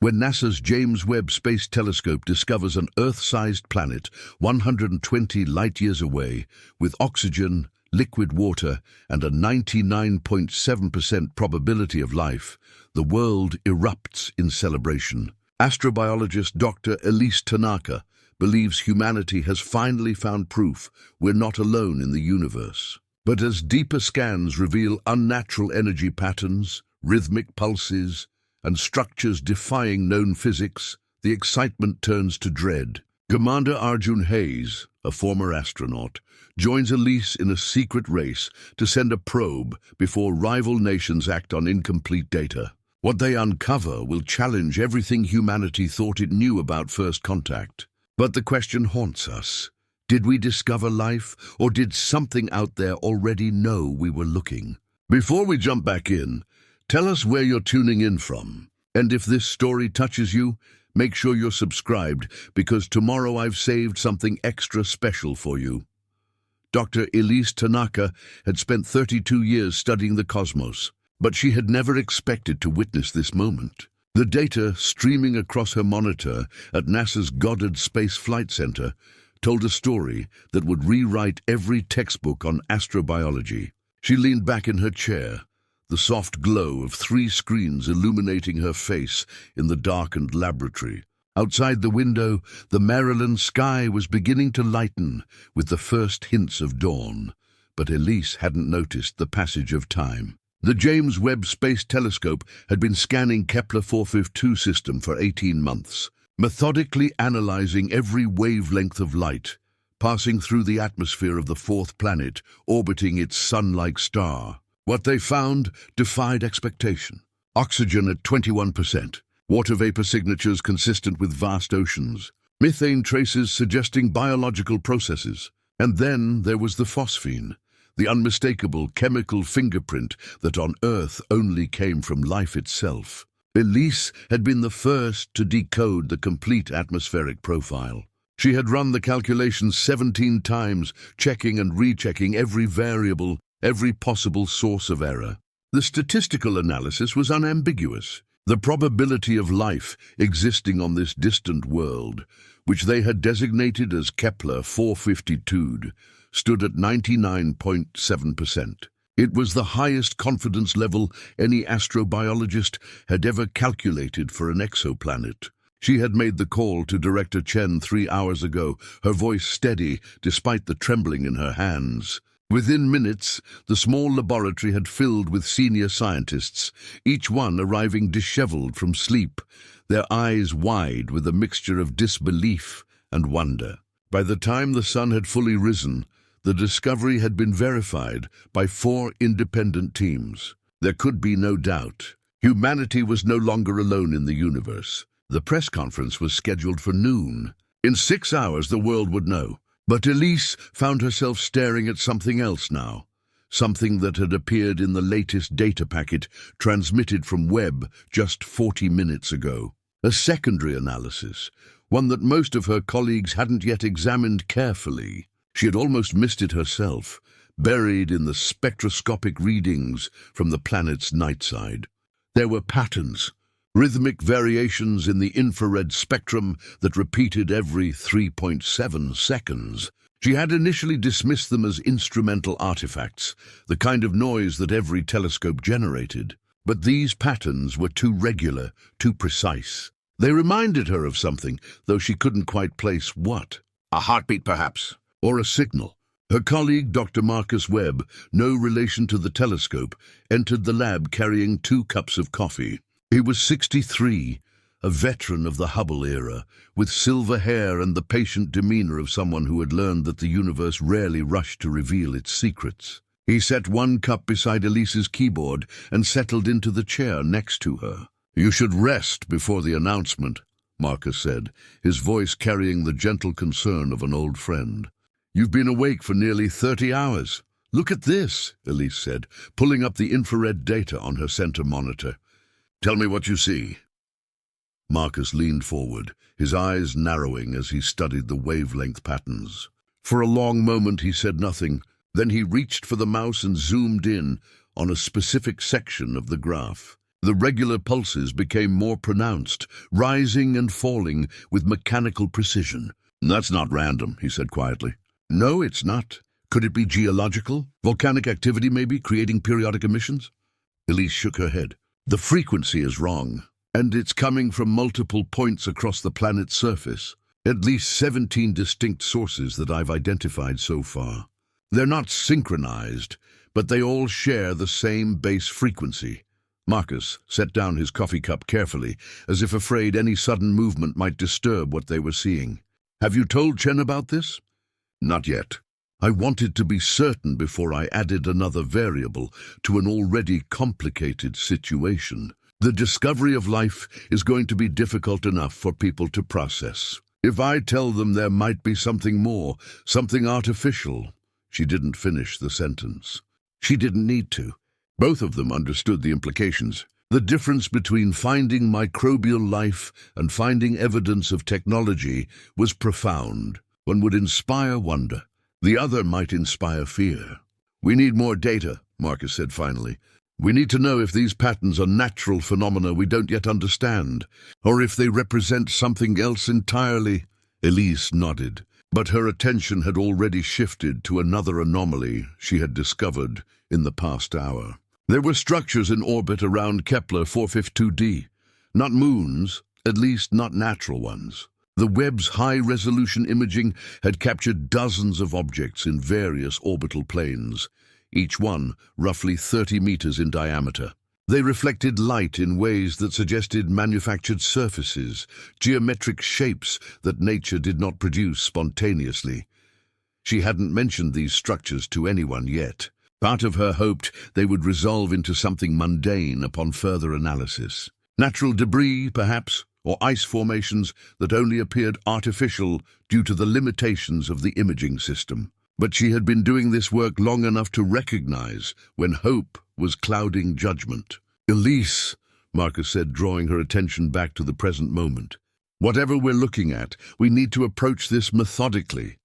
When NASA's James Webb Space Telescope discovers an Earth-sized planet 120 light-years away, with oxygen, liquid water, and a 99.7% probability of life, the world erupts in celebration. Astrobiologist Dr. Elise Tanaka believes humanity has finally found proof we're not alone in the universe. But as deeper scans reveal unnatural energy patterns, rhythmic pulses, and structures defying known physics, the excitement turns to dread. Commander Arjun Hayes, a former astronaut, joins Elise in a secret race to send a probe before rival nations act on incomplete data. What they uncover will challenge everything humanity thought it knew about first contact. But the question haunts us. Did we discover life, or did something out there already know we were looking? Before we jump back in, tell us where you're tuning in from. And if this story touches you, make sure you're subscribed, because tomorrow I've saved something extra special for you. Dr. Elise Tanaka had spent 32 years studying the cosmos, but she had never expected to witness this moment. The data streaming across her monitor at NASA's Goddard Space Flight Center told a story that would rewrite every textbook on astrobiology. She leaned back in her chair, the soft glow of 3 screens illuminating her face in the darkened laboratory. Outside the window, the Maryland sky was beginning to lighten with the first hints of dawn, but Elise hadn't noticed the passage of time. The James Webb Space Telescope had been scanning Kepler 452 system for 18 months, methodically analyzing every wavelength of light, passing through the atmosphere of the 4th planet, orbiting its sun-like star. What they found defied expectation. Oxygen at 21%, water vapor signatures consistent with vast oceans, methane traces suggesting biological processes. And then there was the phosphine, the unmistakable chemical fingerprint that on Earth only came from life itself. Elise had been the first to decode the complete atmospheric profile. She had run the calculations 17 times, checking and rechecking every variable, every possible source of error. The statistical analysis was unambiguous. The probability of life existing on this distant world, which they had designated as Kepler 452, stood at 99.7%. It was the highest confidence level any astrobiologist had ever calculated for an exoplanet. She had made the call to Director Chen 3 hours ago, her voice steady despite the trembling in her hands. Within minutes, the small laboratory had filled with senior scientists, each one arriving disheveled from sleep, their eyes wide with a mixture of disbelief and wonder. By the time the sun had fully risen, the discovery had been verified by 4 independent teams. There could be no doubt. Humanity was no longer alone in the universe. The press conference was scheduled for noon. In 6 hours, the world would know. But Elise found herself staring at something else now, something that had appeared in the latest data packet transmitted from Webb just 40 minutes ago. A secondary analysis, one that most of her colleagues hadn't yet examined carefully. She had almost missed it herself, buried in the spectroscopic readings from the planet's night side. There were patterns, rhythmic variations in the infrared spectrum that repeated every 3.7 seconds. She had initially dismissed them as instrumental artifacts, the kind of noise that every telescope generated. But these patterns were too regular, too precise. They reminded her of something, though she couldn't quite place what. A heartbeat, perhaps, or a signal. Her colleague, Dr. Marcus Webb, no relation to the telescope, entered the lab carrying 2 cups of coffee. He was 63, a veteran of the Hubble era, with silver hair and the patient demeanor of someone who had learned that the universe rarely rushed to reveal its secrets. He set 1 cup beside Elise's keyboard and settled into the chair next to her. "You should rest before the announcement," Marcus said, his voice carrying the gentle concern of an old friend. "You've been awake for nearly 30 hours. Look at this," Elise said, pulling up the infrared data on her center monitor. "Tell me what you see." Marcus leaned forward, his eyes narrowing as he studied the wavelength patterns. For a long moment he said nothing, then he reached for the mouse and zoomed in on a specific section of the graph. The regular pulses became more pronounced, rising and falling with mechanical precision. "That's not random," he said quietly. "No, it's not. Could it be geological? Volcanic activity maybe, creating periodic emissions?" Elise shook her head. "The frequency is wrong, and it's coming from multiple points across the planet's surface. At least 17 distinct sources that I've identified so far. They're not synchronized, but they all share the same base frequency." Marcus set down his coffee cup carefully, as if afraid any sudden movement might disturb what they were seeing. "Have you told Chen about this?" "Not yet. I wanted to be certain before I added another variable to an already complicated situation. The discovery of life is going to be difficult enough for people to process. If I tell them there might be something more, something artificial—" She didn't finish the sentence. She didn't need to. Both of them understood the implications. The difference between finding microbial life and finding evidence of technology was profound. One would inspire wonder. The other might inspire fear. "We need more data," Marcus said finally. "We need to know if these patterns are natural phenomena we don't yet understand, or if they represent something else entirely." Elise nodded, but her attention had already shifted to another anomaly she had discovered in the past hour. There were structures in orbit around Kepler 452d. Not moons, at least not natural ones. The Webb's high-resolution imaging had captured dozens of objects in various orbital planes, each one roughly 30 meters in diameter. They reflected light in ways that suggested manufactured surfaces, geometric shapes that nature did not produce spontaneously. She hadn't mentioned these structures to anyone yet. Part of her hoped they would resolve into something mundane upon further analysis. Natural debris, perhaps, or ice formations that only appeared artificial due to the limitations of the imaging system. But she had been doing this work long enough to recognize when hope was clouding judgment. "Elise," Marcus said, drawing her attention back to the present moment. "Whatever we're looking at, we need to approach this methodically.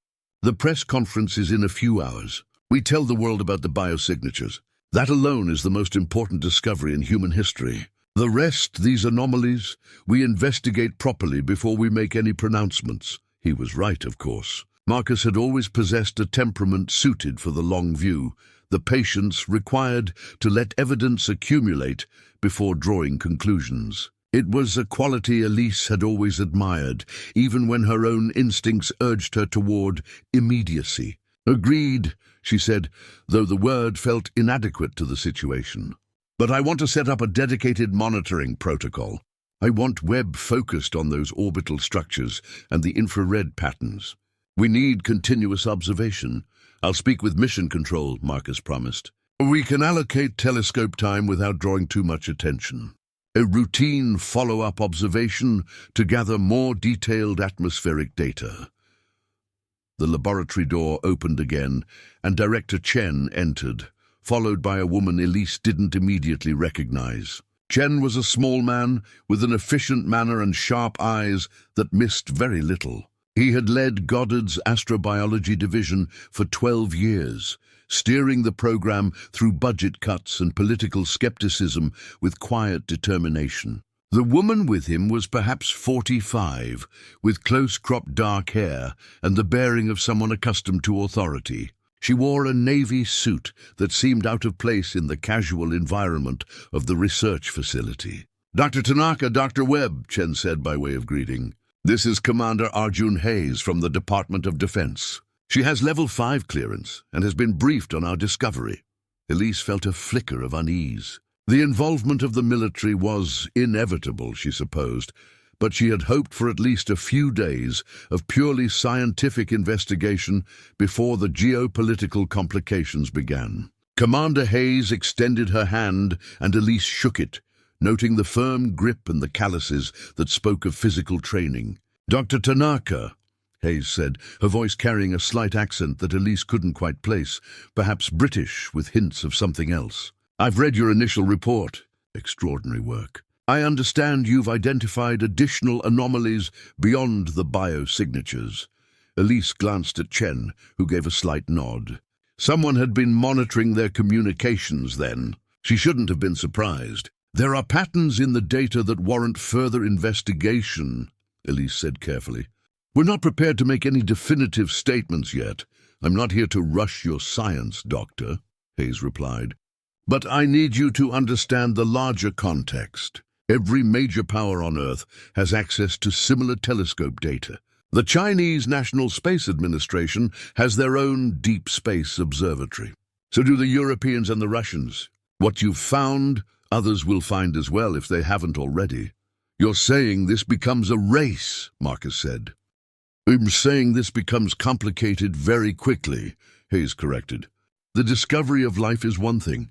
The press conference is in a few hours. We tell the world about the biosignatures. That alone is the most important discovery in human history. The rest, these anomalies, we investigate properly before we make any pronouncements." He was right, of course. Marcus had always possessed a temperament suited for the long view, the patience required to let evidence accumulate before drawing conclusions. It was a quality Elise had always admired, even when her own instincts urged her toward immediacy. "Agreed," she said, though the word felt inadequate to the situation. "But I want to set up a dedicated monitoring protocol. I want Webb focused on those orbital structures and the infrared patterns. We need continuous observation. I'll speak with Mission Control," Marcus promised. "We can allocate telescope time without drawing too much attention. A routine follow-up observation to gather more detailed atmospheric data." The laboratory door opened again, and Director Chen entered, followed by a woman Elise didn't immediately recognize. Chen was a small man with an efficient manner and sharp eyes that missed very little. He had led Goddard's astrobiology division for 12 years, steering the program through budget cuts and political skepticism with quiet determination. The woman with him was perhaps 45, with close-cropped dark hair and the bearing of someone accustomed to authority. She wore a navy suit that seemed out of place in the casual environment of the research facility. "Dr. Tanaka, Dr. Webb," Chen said by way of greeting. "This is Commander Arjun Hayes from the Department of Defense. She has Level 5 clearance and has been briefed on our discovery." Elise felt a flicker of unease. The involvement of the military was inevitable, she supposed, but she had hoped for at least a few days of purely scientific investigation before the geopolitical complications began. Commander Hayes extended her hand, and Elise shook it, noting the firm grip and the calluses that spoke of physical training. "Dr. Tanaka," Hayes said, her voice carrying a slight accent that Elise couldn't quite place, perhaps British with hints of something else. "I've read your initial report. Extraordinary work. I understand you've identified additional anomalies beyond the biosignatures." Elise glanced at Chen, who gave a slight nod. Someone had been monitoring their communications then. She shouldn't have been surprised. There are patterns in the data that warrant further investigation, Elise said carefully. We're not prepared to make any definitive statements yet. I'm not here to rush your science, Doctor, Hayes replied. But I need you to understand the larger context. Every major power on Earth has access to similar telescope data. The Chinese National Space Administration has their own deep space observatory. So do the Europeans and the Russians. What you've found, others will find as well if they haven't already. You're saying this becomes a race, Marcus said. I'm saying this becomes complicated very quickly, Hayes corrected. The discovery of life is one thing.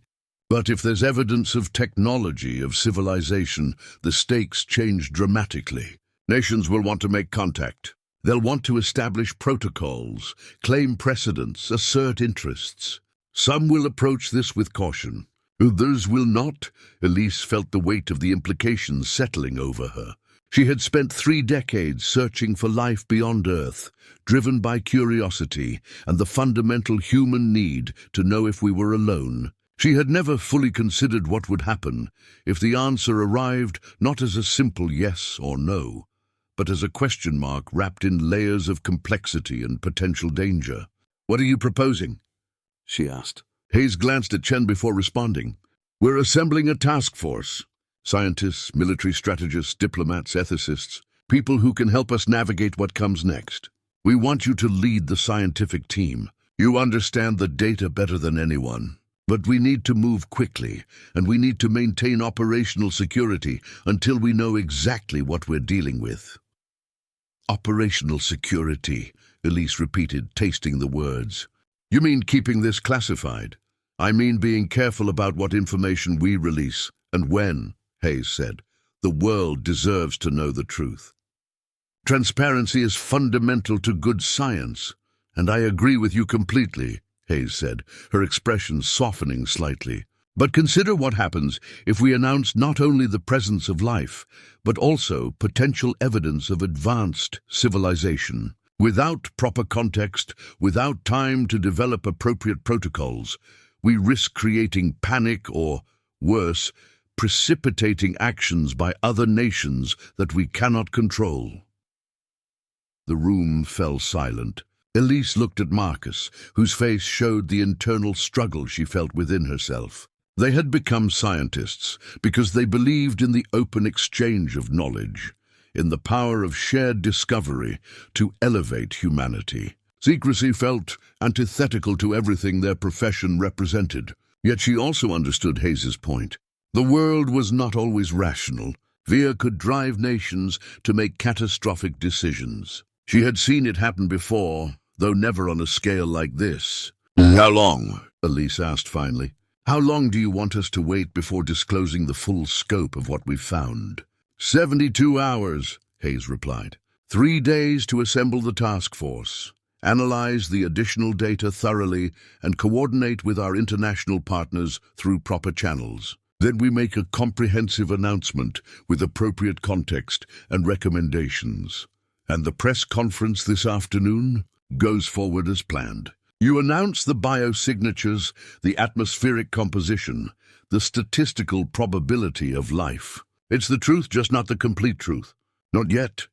But if there's evidence of technology, of civilization, the stakes change dramatically. Nations will want to make contact. They'll want to establish protocols, claim precedents, assert interests. Some will approach this with caution. Others will not. Elise felt the weight of the implications settling over her. She had spent 3 decades searching for life beyond Earth, driven by curiosity and the fundamental human need to know if we were alone. She had never fully considered what would happen if the answer arrived not as a simple yes or no, but as a question mark wrapped in layers of complexity and potential danger. What are you proposing? She asked. Hayes glanced at Chen before responding. We're assembling a task force. Scientists, military strategists, diplomats, ethicists, people who can help us navigate what comes next. We want you to lead the scientific team. You understand the data better than anyone. But we need to move quickly, and we need to maintain operational security until we know exactly what we're dealing with. Operational security, Elise repeated, tasting the words. You mean keeping this classified? I mean being careful about what information we release, and when, Hayes said. The world deserves to know the truth. Transparency is fundamental to good science, and I agree with you completely, Hayes said, her expression softening slightly. But consider what happens if we announce not only the presence of life, but also potential evidence of advanced civilization. Without proper context, without time to develop appropriate protocols, we risk creating panic or, worse, precipitating actions by other nations that we cannot control. The room fell silent. Elise looked at Marcus, whose face showed the internal struggle she felt within herself. They had become scientists because they believed in the open exchange of knowledge, in the power of shared discovery to elevate humanity. Secrecy felt antithetical to everything their profession represented. Yet she also understood Hayes's point. The world was not always rational. Fear could drive nations to make catastrophic decisions. She had seen it happen before, though never on a scale like this. How long? Elise asked finally. How long do you want us to wait before disclosing the full scope of what we've found? 72 hours, Hayes replied. 3 days to assemble the task force, analyze the additional data thoroughly, and coordinate with our international partners through proper channels. Then we make a comprehensive announcement with appropriate context and recommendations. And the press conference this afternoon goes forward as planned. You announce the biosignatures, the atmospheric composition, the statistical probability of life. It's the truth, just not the complete truth. Not yet.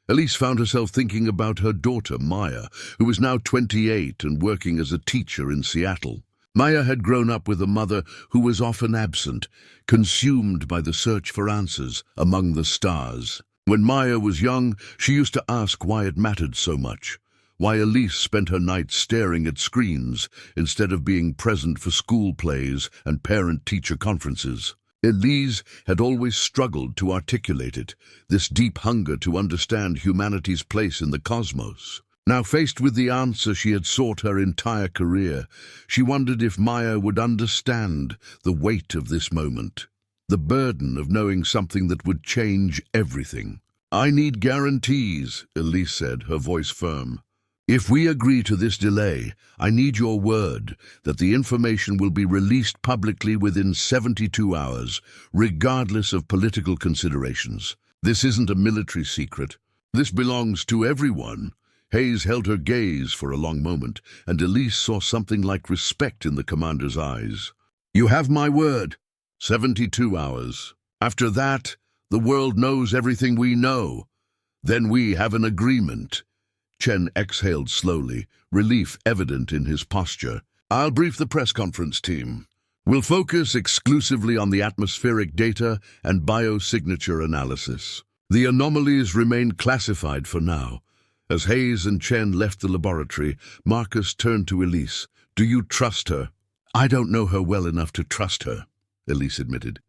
Elise found herself thinking about her daughter, Maya, who was now 28 and working as a teacher in Seattle. Maya had grown up with a mother who was often absent, consumed by the search for answers among the stars. When Maya was young, she used to ask why it mattered so much, why Elise spent her nights staring at screens instead of being present for school plays and parent-teacher conferences. Elise had always struggled to articulate it, this deep hunger to understand humanity's place in the cosmos. Now faced with the answer she had sought her entire career, she wondered if Maya would understand the weight of this moment, the burden of knowing something that would change everything. I need guarantees, Elise said, her voice firm. If we agree to this delay, I need your word that the information will be released publicly within 72 hours, regardless of political considerations. This isn't a military secret. This belongs to everyone. Hayes held her gaze for a long moment, and Elise saw something like respect in the commander's eyes. You have my word. 72 hours. After that, the world knows everything we know. Then we have an agreement." Chen exhaled slowly, relief evident in his posture. "I'll brief the press conference team. We'll focus exclusively on the atmospheric data and biosignature analysis. The anomalies remain classified for now." As Hayes and Chen left the laboratory, Marcus turned to Elise. "Do you trust her?" "I don't know her well enough to trust her," Elise admitted.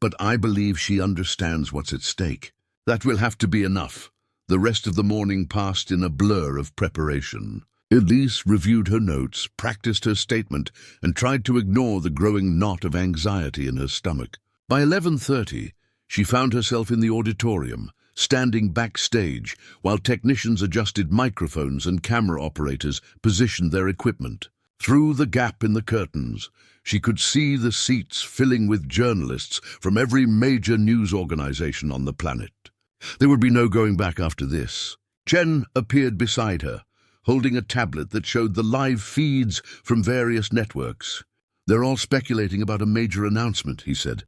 "But I believe she understands what's at stake. That will have to be enough." The rest of the morning passed in a blur of preparation. Elise reviewed her notes, practiced her statement, and tried to ignore the growing knot of anxiety in her stomach. By 11:30, she found herself in the auditorium, standing backstage, while technicians adjusted microphones and camera operators positioned their equipment. Through the gap in the curtains, she could see the seats filling with journalists from every major news organization on the planet. There would be no going back after this. Chen appeared beside her, holding a tablet that showed the live feeds from various networks. "They're all speculating about a major announcement," he said.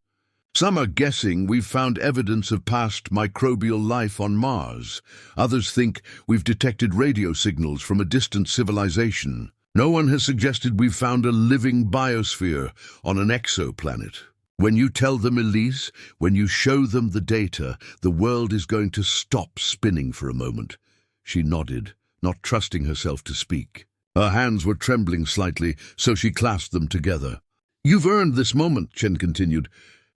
"Some are guessing we've found evidence of past microbial life on Mars. Others think we've detected radio signals from a distant civilization. No one has suggested we've found a living biosphere on an exoplanet. When you tell them, Elise, when you show them the data, the world is going to stop spinning for a moment." She nodded, not trusting herself to speak. Her hands were trembling slightly, so she clasped them together. "You've earned this moment," Chen continued.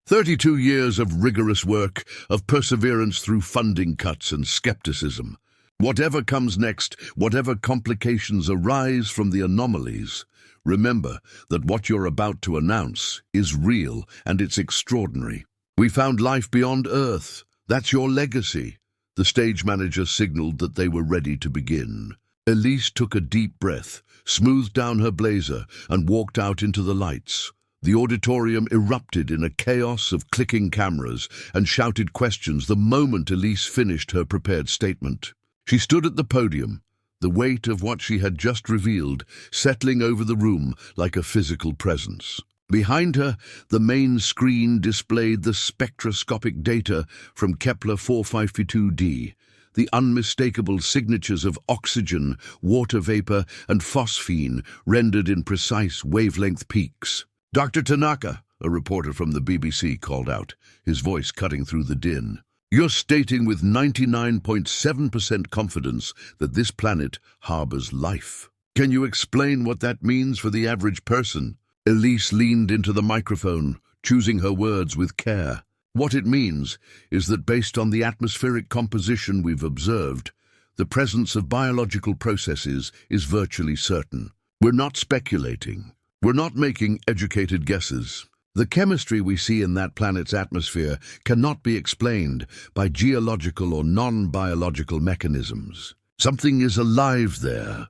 32 years of rigorous work, of perseverance through funding cuts and skepticism. Whatever comes next, whatever complications arise from the anomalies, remember that what you're about to announce is real and it's extraordinary. We found life beyond Earth. That's your legacy." The stage manager signaled that they were ready to begin. Elise took a deep breath, smoothed down her blazer, and walked out into the lights. The auditorium erupted in a chaos of clicking cameras and shouted questions the moment Elise finished her prepared statement. She stood at the podium, the weight of what she had just revealed settling over the room like a physical presence. Behind her, the main screen displayed the spectroscopic data from Kepler 452d, the unmistakable signatures of oxygen, water vapor, and phosphine rendered in precise wavelength peaks. "Dr. Tanaka," a reporter from the BBC called out, his voice cutting through the din. "You're stating with 99.7% confidence that this planet harbors life. Can you explain what that means for the average person?" Elise leaned into the microphone, choosing her words with care. "What it means is that based on the atmospheric composition we've observed, the presence of biological processes is virtually certain. We're not speculating. We're not making educated guesses. The chemistry we see in that planet's atmosphere cannot be explained by geological or non-biological mechanisms. Something is alive there."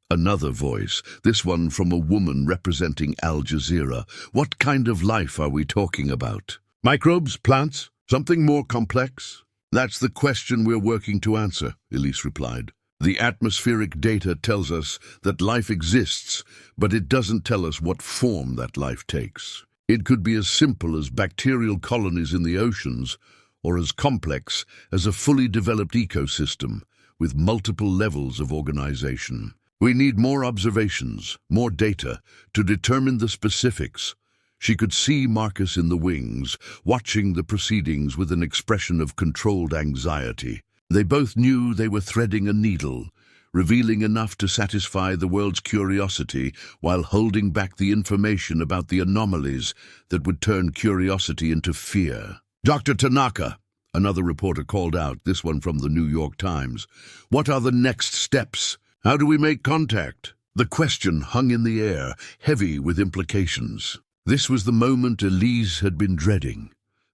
Another voice, this one from a woman representing Al Jazeera. "What kind of life are we talking about? Microbes? Plants? Something more complex?" "That's the question we're working to answer," Elise replied. "The atmospheric data tells us that life exists, but it doesn't tell us what form that life takes. It could be as simple as bacterial colonies in the oceans, or as complex as a fully developed ecosystem with multiple levels of organization. We need more observations, more data, to determine the specifics." She could see Marcus in the wings, watching the proceedings with an expression of controlled anxiety. They both knew they were threading a needle, revealing enough to satisfy the world's curiosity while holding back the information about the anomalies that would turn curiosity into fear. "Dr. Tanaka," another reporter called out, this one from the New York Times. "What are the next steps? How do we make contact?" The question hung in the air, heavy with implications. This was the moment Elise had been dreading.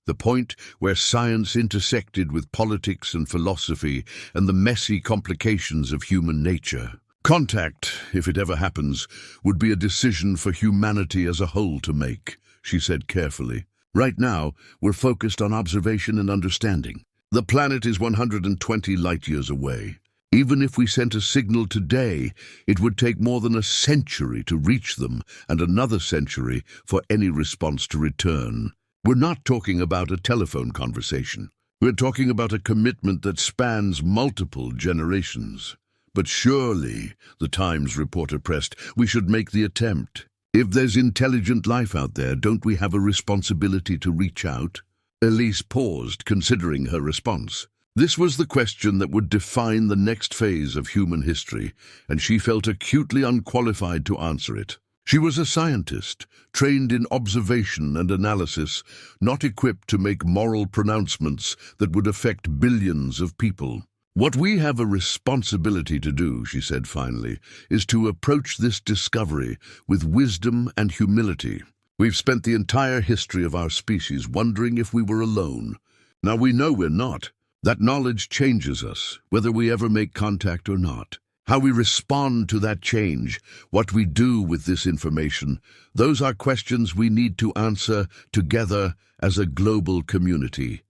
The point where science intersected with politics and philosophy and the messy complications of human nature. Contact, if it ever happens, would be a decision for humanity as a whole to make, she said carefully. Right now, we're focused on observation and understanding. The planet is 120 light-years away. Even if we sent a signal today, it would take more than a century to reach them and another century for any response to return. We're not talking about a telephone conversation. We're talking about a commitment that spans multiple generations. But surely, the Times reporter pressed, we should make the attempt. If there's intelligent life out there, don't we have a responsibility to reach out? Elise paused, considering her response. This was the question that would define the next phase of human history, and she felt acutely unqualified to answer it. She was a scientist, trained in observation and analysis, not equipped to make moral pronouncements that would affect billions of people. What we have a responsibility to do, she said finally, is to approach this discovery with wisdom and humility. We've spent the entire history of our species wondering if we were alone. Now we know we're not. That knowledge changes us, whether we ever make contact or not. How we respond to that change, what we do with this information, those are questions we need to answer together as a global community.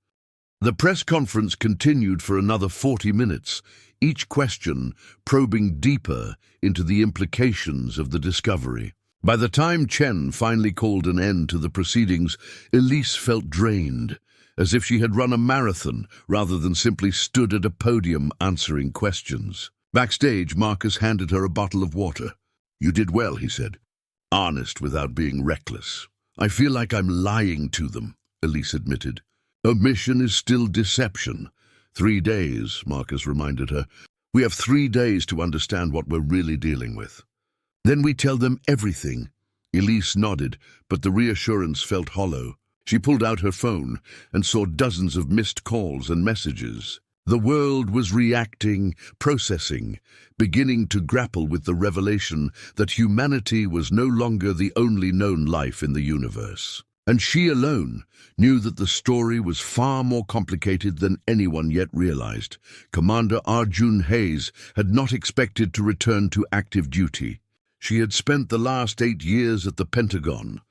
The press conference continued for another 40 minutes, each question probing deeper into the implications of the discovery. By the time Chen finally called an end to the proceedings, Elise felt drained, as if she had run a marathon rather than simply stood at a podium answering questions. Backstage, Marcus handed her a bottle of water. "You did well," he said. "Honest without being reckless." "I feel like I'm lying to them," Elise admitted. "Omission is still deception." 3 days, Marcus reminded her. "We have 3 days to understand what we're really dealing with." "Then we tell them everything." Elise nodded, but the reassurance felt hollow. She pulled out her phone and saw dozens of missed calls and messages. The world was reacting, processing, beginning to grapple with the revelation that humanity was no longer the only known life in the universe. And she alone knew that the story was far more complicated than anyone yet realized. Commander Arjun Hayes had not expected to return to active duty. She had spent the last 8 years at the Pentagon,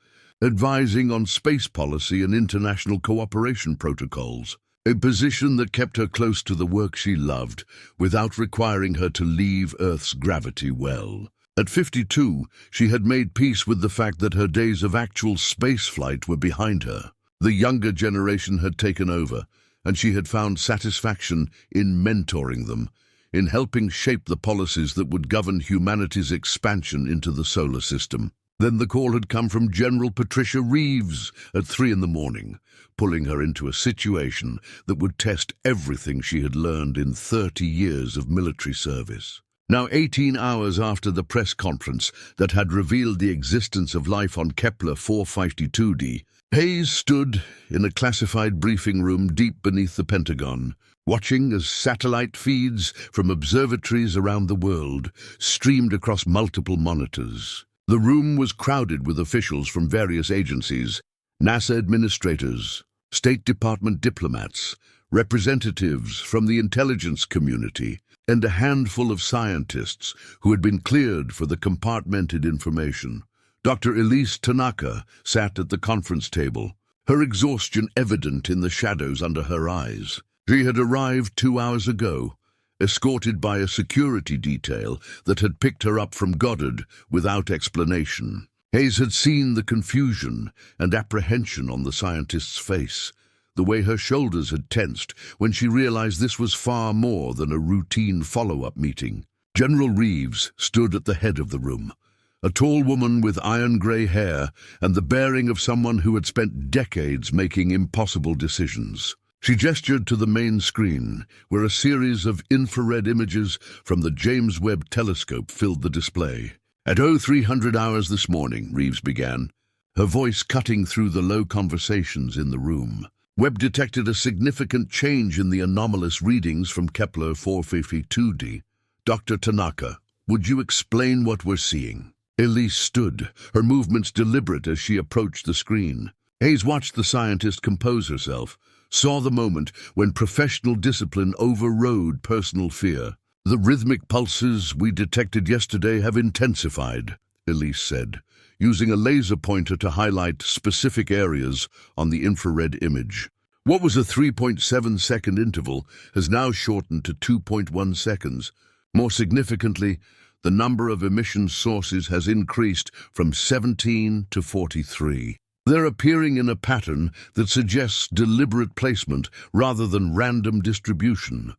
advising on space policy and international cooperation protocols, a position that kept her close to the work she loved, without requiring her to leave Earth's gravity well. At 52, she had made peace with the fact that her days of actual spaceflight were behind her. The younger generation had taken over, and she had found satisfaction in mentoring them, in helping shape the policies that would govern humanity's expansion into the solar system. Then the call had come from General Patricia Reeves at 3 in the morning, pulling her into a situation that would test everything she had learned in 30 years of military service. Now 18 hours after the press conference that had revealed the existence of life on Kepler 452d, Hayes stood in a classified briefing room deep beneath the Pentagon, watching as satellite feeds from observatories around the world streamed across multiple monitors. The room was crowded with officials from various agencies, NASA administrators, State Department diplomats, representatives from the intelligence community, and a handful of scientists who had been cleared for the compartmented information. Dr. Elise Tanaka sat at the conference table, her exhaustion evident in the shadows under her eyes. She had arrived 2 hours ago, escorted by a security detail that had picked her up from Goddard without explanation. Hayes had seen the confusion and apprehension on the scientist's face, the way her shoulders had tensed when she realized this was far more than a routine follow-up meeting. General Reeves stood at the head of the room, a tall woman with iron-gray hair and the bearing of someone who had spent decades making impossible decisions. She gestured to the main screen, where a series of infrared images from the James Webb telescope filled the display. "At 0300 hours this morning," Reeves began, her voice cutting through the low conversations in the room. "Webb detected a significant change in the anomalous readings from Kepler 452d. Dr. Tanaka, would you explain what we're seeing?" Elise stood, her movements deliberate as she approached the screen. Hayes watched the scientist compose herself, saw the moment when professional discipline overrode personal fear. "The rhythmic pulses we detected yesterday have intensified," Elise said, using a laser pointer to highlight specific areas on the infrared image. What was a 3.7-second interval has now shortened to 2.1 seconds. More significantly, the number of emission sources has increased from 17 to 43. They're appearing in a pattern that suggests deliberate placement rather than random distribution.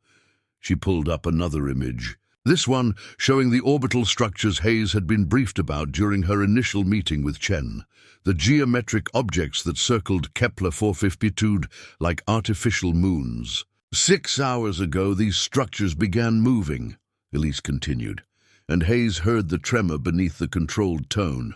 She pulled up another image. This one showing the orbital structures Hayes had been briefed about during her initial meeting with Chen. The geometric objects that circled Kepler 452 like artificial moons. 6 hours ago, these structures began moving, Elise continued, and Hayes heard the tremor beneath the controlled tone.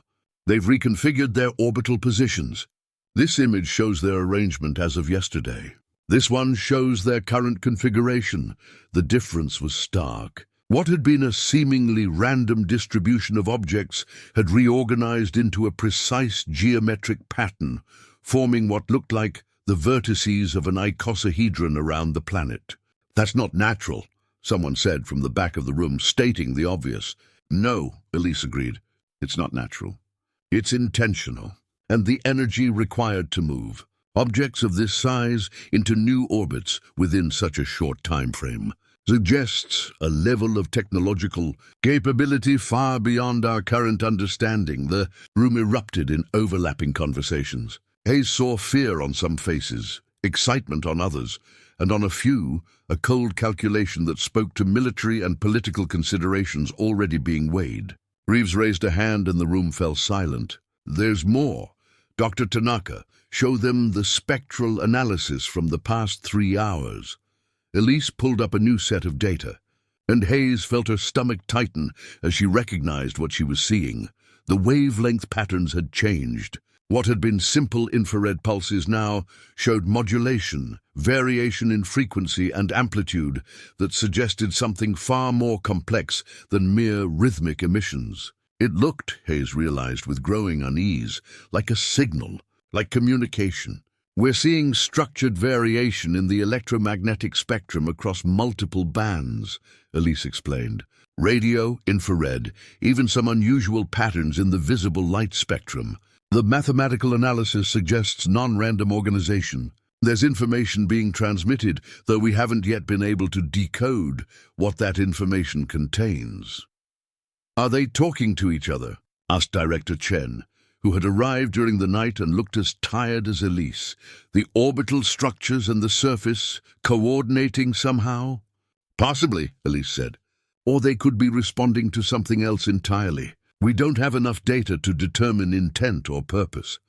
They've reconfigured their orbital positions. This image shows their arrangement as of yesterday. This one shows their current configuration. The difference was stark. What had been a seemingly random distribution of objects had reorganized into a precise geometric pattern, forming what looked like the vertices of an icosahedron around the planet. "That's not natural," someone said from the back of the room, stating the obvious. "No," Elise agreed. "It's not natural. It's intentional, and the energy required to move objects of this size into new orbits within such a short time frame suggests a level of technological capability far beyond our current understanding." The room erupted in overlapping conversations. Hayes saw fear on some faces, excitement on others, and on a few, a cold calculation that spoke to military and political considerations already being weighed. Reeves raised a hand and the room fell silent. "There's more. Dr. Tanaka, show them the spectral analysis from the past 3 hours." Elise pulled up a new set of data, and Hayes felt her stomach tighten as she recognized what she was seeing. The wavelength patterns had changed. What had been simple infrared pulses now showed modulation, variation in frequency and amplitude that suggested something far more complex than mere rhythmic emissions. It looked, Hayes realized with growing unease, like a signal, like communication. "We're seeing structured variation in the electromagnetic spectrum across multiple bands," Elise explained. "Radio, infrared, even some unusual patterns in the visible light spectrum. The mathematical analysis suggests non-random organization. There's information being transmitted, though we haven't yet been able to decode what that information contains." "Are they talking to each other?" asked Director Chen, who had arrived during the night and looked as tired as Elise. "The orbital structures and the surface coordinating somehow?" "Possibly," Elise said. "Or they could be responding to something else entirely. We don't have enough data to determine intent or purpose."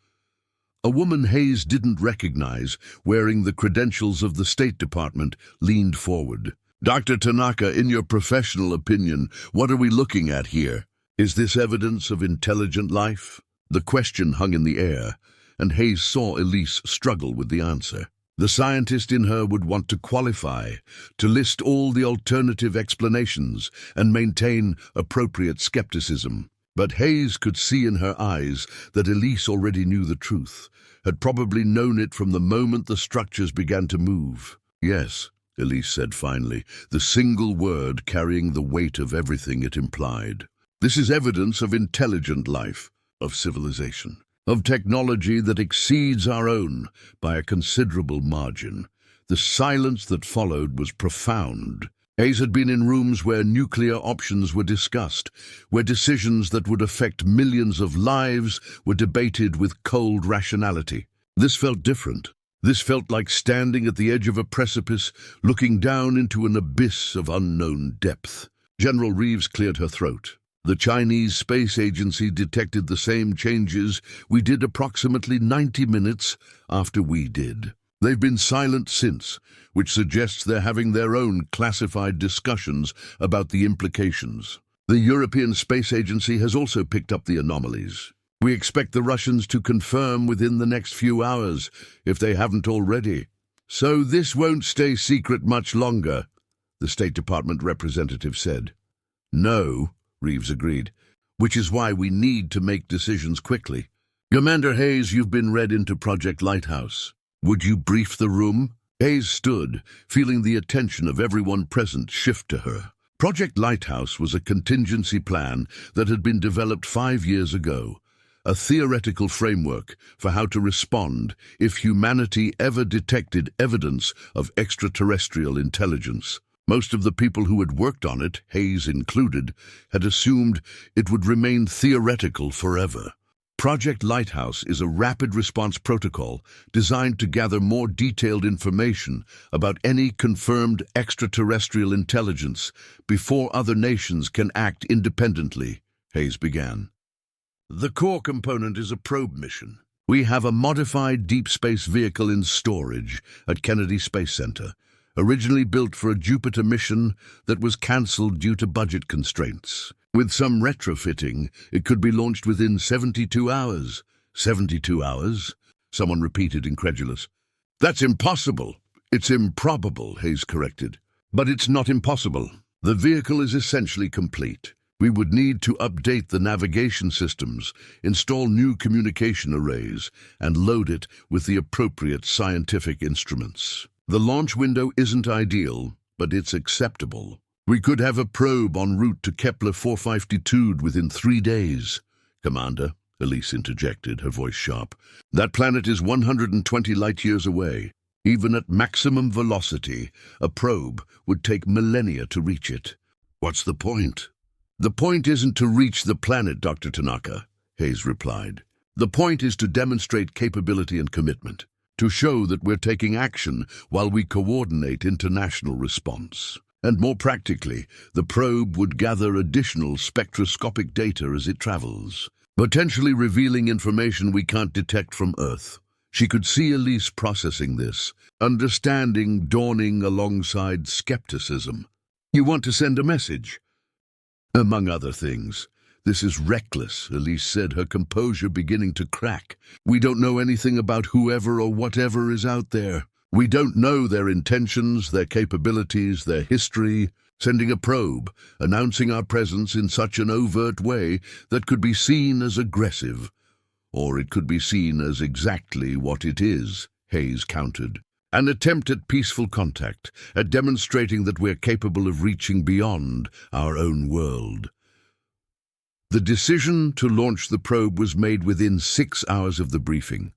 A woman Hayes didn't recognize, wearing the credentials of the State Department, leaned forward. "Dr. Tanaka, in your professional opinion, what are we looking at here? Is this evidence of intelligent life?" The question hung in the air, and Hayes saw Elise struggle with the answer. The scientist in her would want to qualify, to list all the alternative explanations, and maintain appropriate skepticism. But Hayes could see in her eyes that Elise already knew the truth, had probably known it from the moment the structures began to move. "Yes," Elise said finally, the single word carrying the weight of everything it implied. "This is evidence of intelligent life, of civilization, of technology that exceeds our own by a considerable margin." The silence that followed was profound. Hayes had been in rooms where nuclear options were discussed, where decisions that would affect millions of lives were debated with cold rationality. This felt different. This felt like standing at the edge of a precipice, looking down into an abyss of unknown depth. General Reeves cleared her throat. "The Chinese Space Agency detected the same changes we did approximately 90 minutes after we did. They've been silent since, which suggests they're having their own classified discussions about the implications. The European Space Agency has also picked up the anomalies. We expect the Russians to confirm within the next few hours, if they haven't already. So this won't stay secret much longer," the State Department representative said. "No," Reeves agreed, "which is why we need to make decisions quickly. Commander Hayes, you've been read into Project Lighthouse. Would you brief the room?" Hayes stood, feeling the attention of everyone present shift to her. Project Lighthouse was a contingency plan that had been developed 5 years ago, a theoretical framework for how to respond if humanity ever detected evidence of extraterrestrial intelligence. Most of the people who had worked on it, Hayes included, had assumed it would remain theoretical forever. Project Lighthouse is a rapid response protocol designed to gather more detailed information about any confirmed extraterrestrial intelligence before other nations can act independently, Hayes began. The core component is a probe mission. We have a modified deep space vehicle in storage at Kennedy Space Center, originally built for a Jupiter mission that was cancelled due to budget constraints. With some retrofitting, it could be launched within 72 hours. 72 hours? Someone repeated, incredulous. That's impossible. It's improbable, Hayes corrected. But it's not impossible. The vehicle is essentially complete. We would need to update the navigation systems, install new communication arrays, and load it with the appropriate scientific instruments. The launch window isn't ideal, but it's acceptable. We could have a probe en route to Kepler 452 within 3 days. Commander, Elise interjected, her voice sharp. That planet is 120 light-years away. Even at maximum velocity, a probe would take millennia to reach it. What's the point? The point isn't to reach the planet, Dr. Tanaka, Hayes replied. The point is to demonstrate capability and commitment, to show that we're taking action while we coordinate international response. And more practically, the probe would gather additional spectroscopic data as it travels, potentially revealing information we can't detect from Earth. She could see Elise processing this, understanding dawning alongside skepticism. You want to send a message? Among other things. This is reckless, Elise said, her composure beginning to crack. We don't know anything about whoever or whatever is out there. We don't know their intentions, their capabilities, their history. Sending a probe, announcing our presence in such an overt way that could be seen as aggressive. Or it could be seen as exactly what it is, Hayes countered. An attempt at peaceful contact, at demonstrating that we're capable of reaching beyond our own world. The decision to launch the probe was made within 6 hours of the briefing.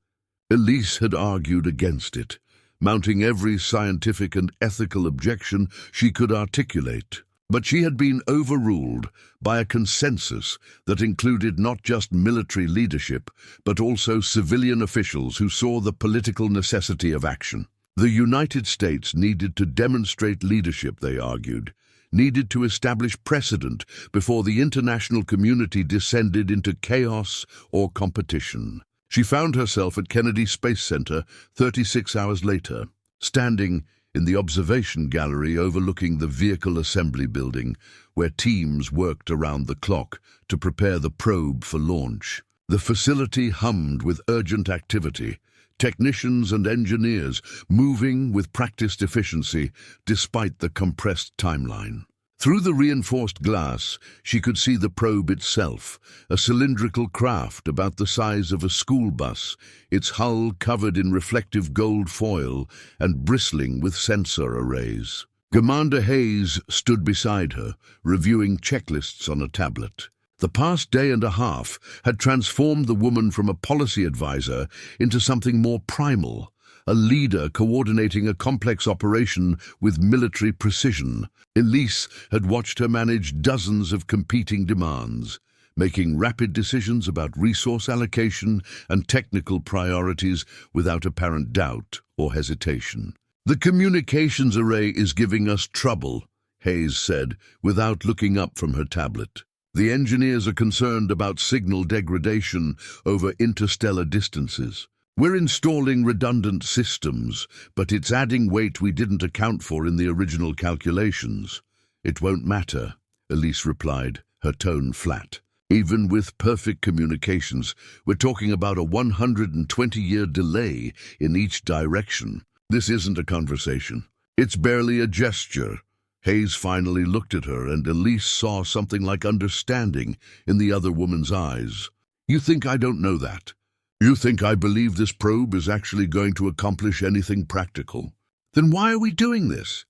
Elise had argued against it, mounting every scientific and ethical objection she could articulate. But she had been overruled by a consensus that included not just military leadership, but also civilian officials who saw the political necessity of action. The United States needed to demonstrate leadership, they argued, needed to establish precedent before the international community descended into chaos or competition. She found herself at Kennedy Space Center 36 hours later, standing in the observation gallery overlooking the vehicle assembly building, where teams worked around the clock to prepare the probe for launch. The facility hummed with urgent activity, technicians and engineers moving with practiced efficiency despite the compressed timeline. Through the reinforced glass, she could see the probe itself, a cylindrical craft about the size of a school bus, its hull covered in reflective gold foil and bristling with sensor arrays. Commander Hayes stood beside her, reviewing checklists on a tablet. The past day and a half had transformed the woman from a policy advisor into something more primal, a leader coordinating a complex operation with military precision. Elise had watched her manage dozens of competing demands, making rapid decisions about resource allocation and technical priorities without apparent doubt or hesitation. The communications array is giving us trouble, Hayes said, without looking up from her tablet. The engineers are concerned about signal degradation over interstellar distances. We're installing redundant systems, but it's adding weight we didn't account for in the original calculations. It won't matter, Elise replied, her tone flat. Even with perfect communications, we're talking about a 120-year delay in each direction. This isn't a conversation. It's barely a gesture. Hayes finally looked at her, and Elise saw something like understanding in the other woman's eyes. You think I don't know that? You think I believe this probe is actually going to accomplish anything practical? Then why are we doing this?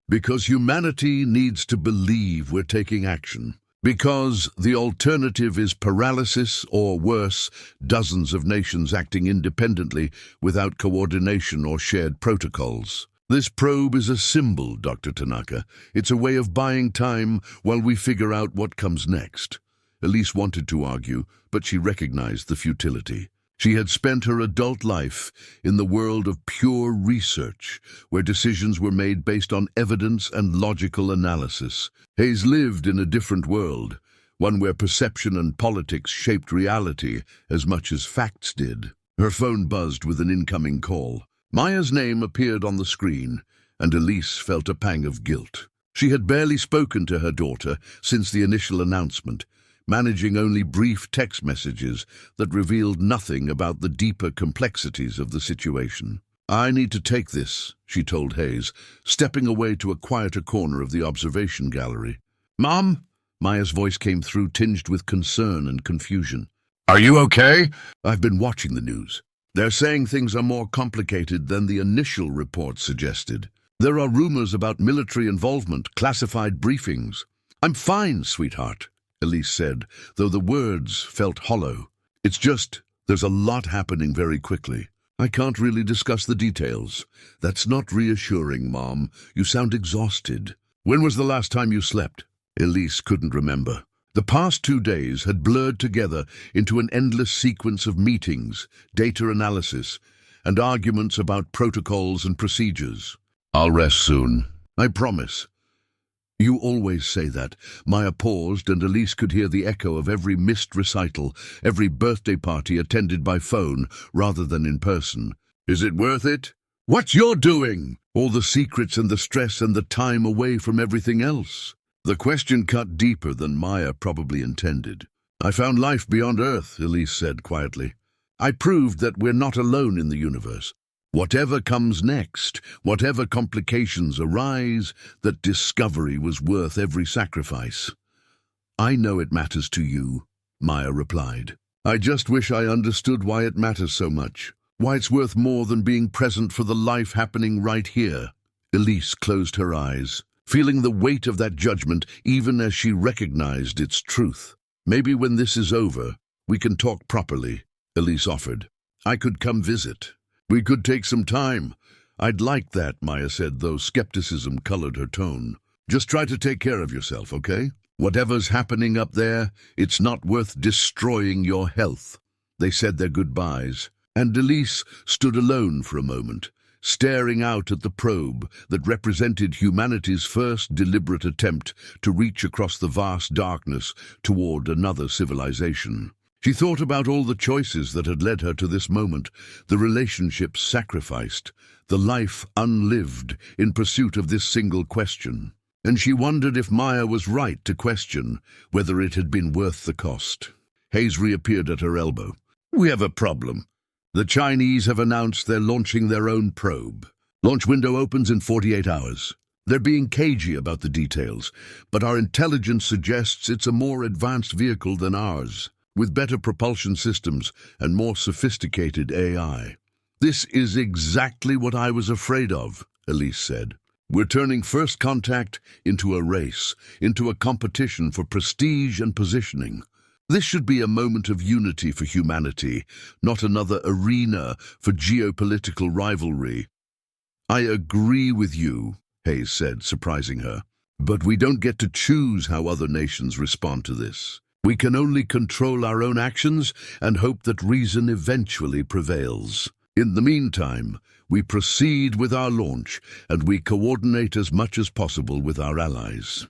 Because humanity needs to believe we're taking action. Because the alternative is paralysis, or worse, dozens of nations acting independently without coordination or shared protocols. This probe is a symbol, Dr. Tanaka. It's a way of buying time while we figure out what comes next. Elise wanted to argue, but she recognized the futility. She had spent her adult life in the world of pure research, where decisions were made based on evidence and logical analysis. Hayes lived in a different world, one where perception and politics shaped reality as much as facts did. Her phone buzzed with an incoming call. Maya's name appeared on the screen, and Elise felt a pang of guilt. She had barely spoken to her daughter since the initial announcement, managing only brief text messages that revealed nothing about the deeper complexities of the situation. "I need to take this," she told Hayes, stepping away to a quieter corner of the observation gallery. "Mom?" Maya's voice came through, tinged with concern and confusion. Are you okay? "I've been watching the news. They're saying things are more complicated than the initial report suggested. There are rumors about military involvement, classified briefings." "I'm fine, sweetheart," Elise said, though the words felt hollow. "It's just, there's a lot happening very quickly. I can't really discuss the details." "That's not reassuring, Mom. You sound exhausted. When was the last time you slept?" Elise couldn't remember. The past 2 days had blurred together into an endless sequence of meetings, data analysis, and arguments about protocols and procedures. "I'll rest soon. I promise." "You always say that." Maya paused, and Elise could hear the echo of every missed recital, every birthday party attended by phone rather than in person. "Is it worth it?" "What you're doing?" "All the secrets and the stress and the time away from everything else." The question cut deeper than Maya probably intended. "I found life beyond Earth," Elise said quietly. "I proved that we're not alone in the universe. Whatever comes next, whatever complications arise, that discovery was worth every sacrifice." "I know it matters to you," Maya replied. "I just wish I understood why it matters so much, why it's worth more than being present for the life happening right here." Elise closed her eyes, feeling the weight of that judgment even as she recognized its truth. "Maybe when this is over, we can talk properly," Elise offered. "I could come visit. We could take some time." "I'd like that," Maya said, though skepticism colored her tone. "Just try to take care of yourself, okay? Whatever's happening up there, it's not worth destroying your health." They said their goodbyes, and Elise stood alone for a moment, staring out at the probe that represented humanity's first deliberate attempt to reach across the vast darkness toward another civilization. She thought about all the choices that had led her to this moment, the relationships sacrificed, the life unlived in pursuit of this single question. And she wondered if Maya was right to question whether it had been worth the cost. Hayes reappeared at her elbow. "We have a problem. The Chinese have announced they're launching their own probe. Launch window opens in 48 hours. They're being cagey about the details, but our intelligence suggests it's a more advanced vehicle than ours, with better propulsion systems and more sophisticated AI. "This is exactly what I was afraid of," Elise said. "We're turning first contact into a race, into a competition for prestige and positioning. This should be a moment of unity for humanity, not another arena for geopolitical rivalry." "I agree with you," Hayes said, surprising her. "But we don't get to choose how other nations respond to this. We can only control our own actions and hope that reason eventually prevails. In the meantime, we proceed with our launch and we coordinate as much as possible with our allies."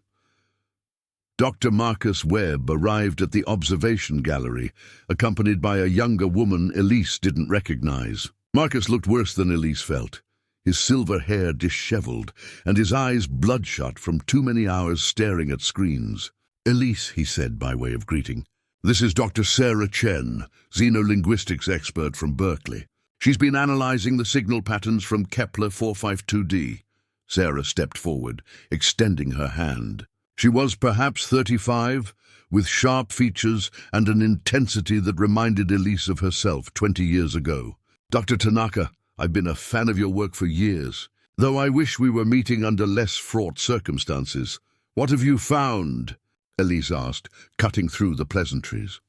Dr. Marcus Webb arrived at the observation gallery, accompanied by a younger woman Elise didn't recognize. Marcus looked worse than Elise felt, his silver hair disheveled and his eyes bloodshot from too many hours staring at screens. "Elise," he said by way of greeting, "this is Dr. Sarah Chen, xenolinguistics expert from Berkeley. She's been analyzing the signal patterns from Kepler 452d. Sarah stepped forward, extending her hand. She was perhaps 35, with sharp features and an intensity that reminded Elise of herself 20 years ago. "Dr. Tanaka, I've been a fan of your work for years, though I wish we were meeting under less fraught circumstances. What have you found?" Elise asked, cutting through the pleasantries.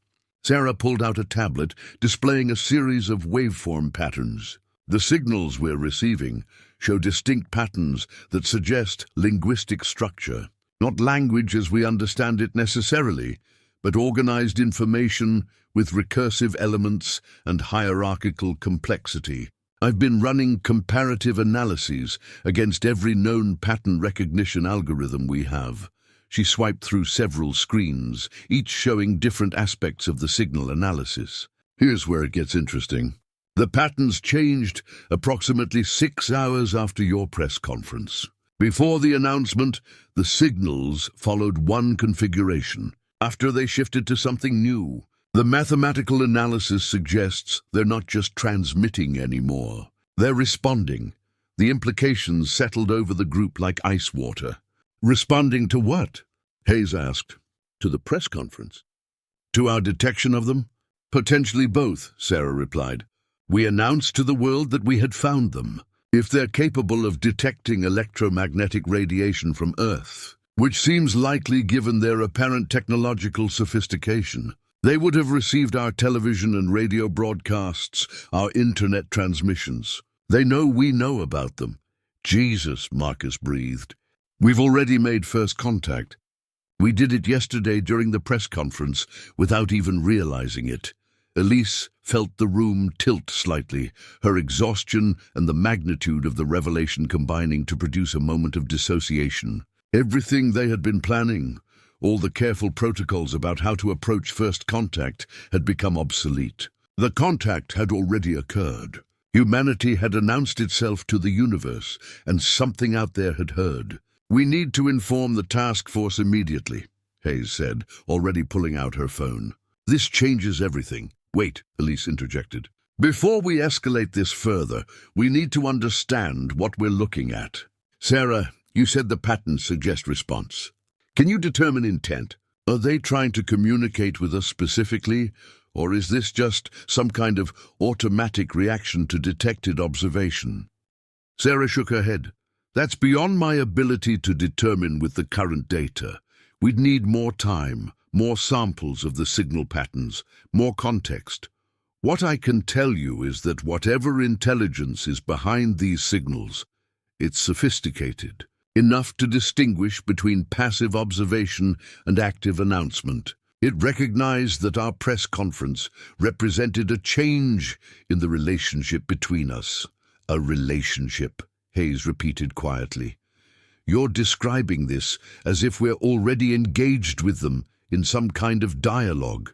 Sarah pulled out a tablet, displaying a series of waveform patterns. "The signals we're receiving show distinct patterns that suggest linguistic structure. Not language as we understand it necessarily, but organized information with recursive elements and hierarchical complexity. I've been running comparative analyses against every known pattern recognition algorithm we have. She swiped through several screens, each showing different aspects of the signal analysis. Here's where it gets interesting. The patterns changed approximately 6 hours after your press conference. Before the announcement, the signals followed one configuration. After they shifted to something new, the mathematical analysis suggests they're not just transmitting anymore. They're responding. The implications settled over the group like ice water. Responding to what? Hayes asked. To the press conference. To our detection of them? Potentially both, Sarah replied. We announced to the world that we had found them. If they're capable of detecting electromagnetic radiation from Earth, which seems likely given their apparent technological sophistication, they would have received our television and radio broadcasts, our internet transmissions. They know we know about them. Jesus, Marcus breathed. We've already made first contact. We did it yesterday during the press conference without even realizing it. Elise felt the room tilt slightly, her exhaustion and the magnitude of the revelation combining to produce a moment of dissociation. Everything they had been planning, all the careful protocols about how to approach first contact, had become obsolete. The contact had already occurred. Humanity had announced itself to the universe, and something out there had heard. We need to inform the task force immediately, Hayes said, already pulling out her phone. This changes everything. Wait, Elise interjected. Before we escalate this further, we need to understand what we're looking at. Sarah, you said the patterns suggest response. Can you determine intent? Are they trying to communicate with us specifically, or is this just some kind of automatic reaction to detected observation? Sarah shook her head. That's beyond my ability to determine with the current data. We'd need more time, more samples of the signal patterns, more context. What I can tell you is that whatever intelligence is behind these signals, it's sophisticated, enough to distinguish between passive observation and active announcement. It recognized that our press conference represented a change in the relationship between us. A relationship, Hayes repeated quietly. You're describing this as if we're already engaged with them in some kind of dialogue.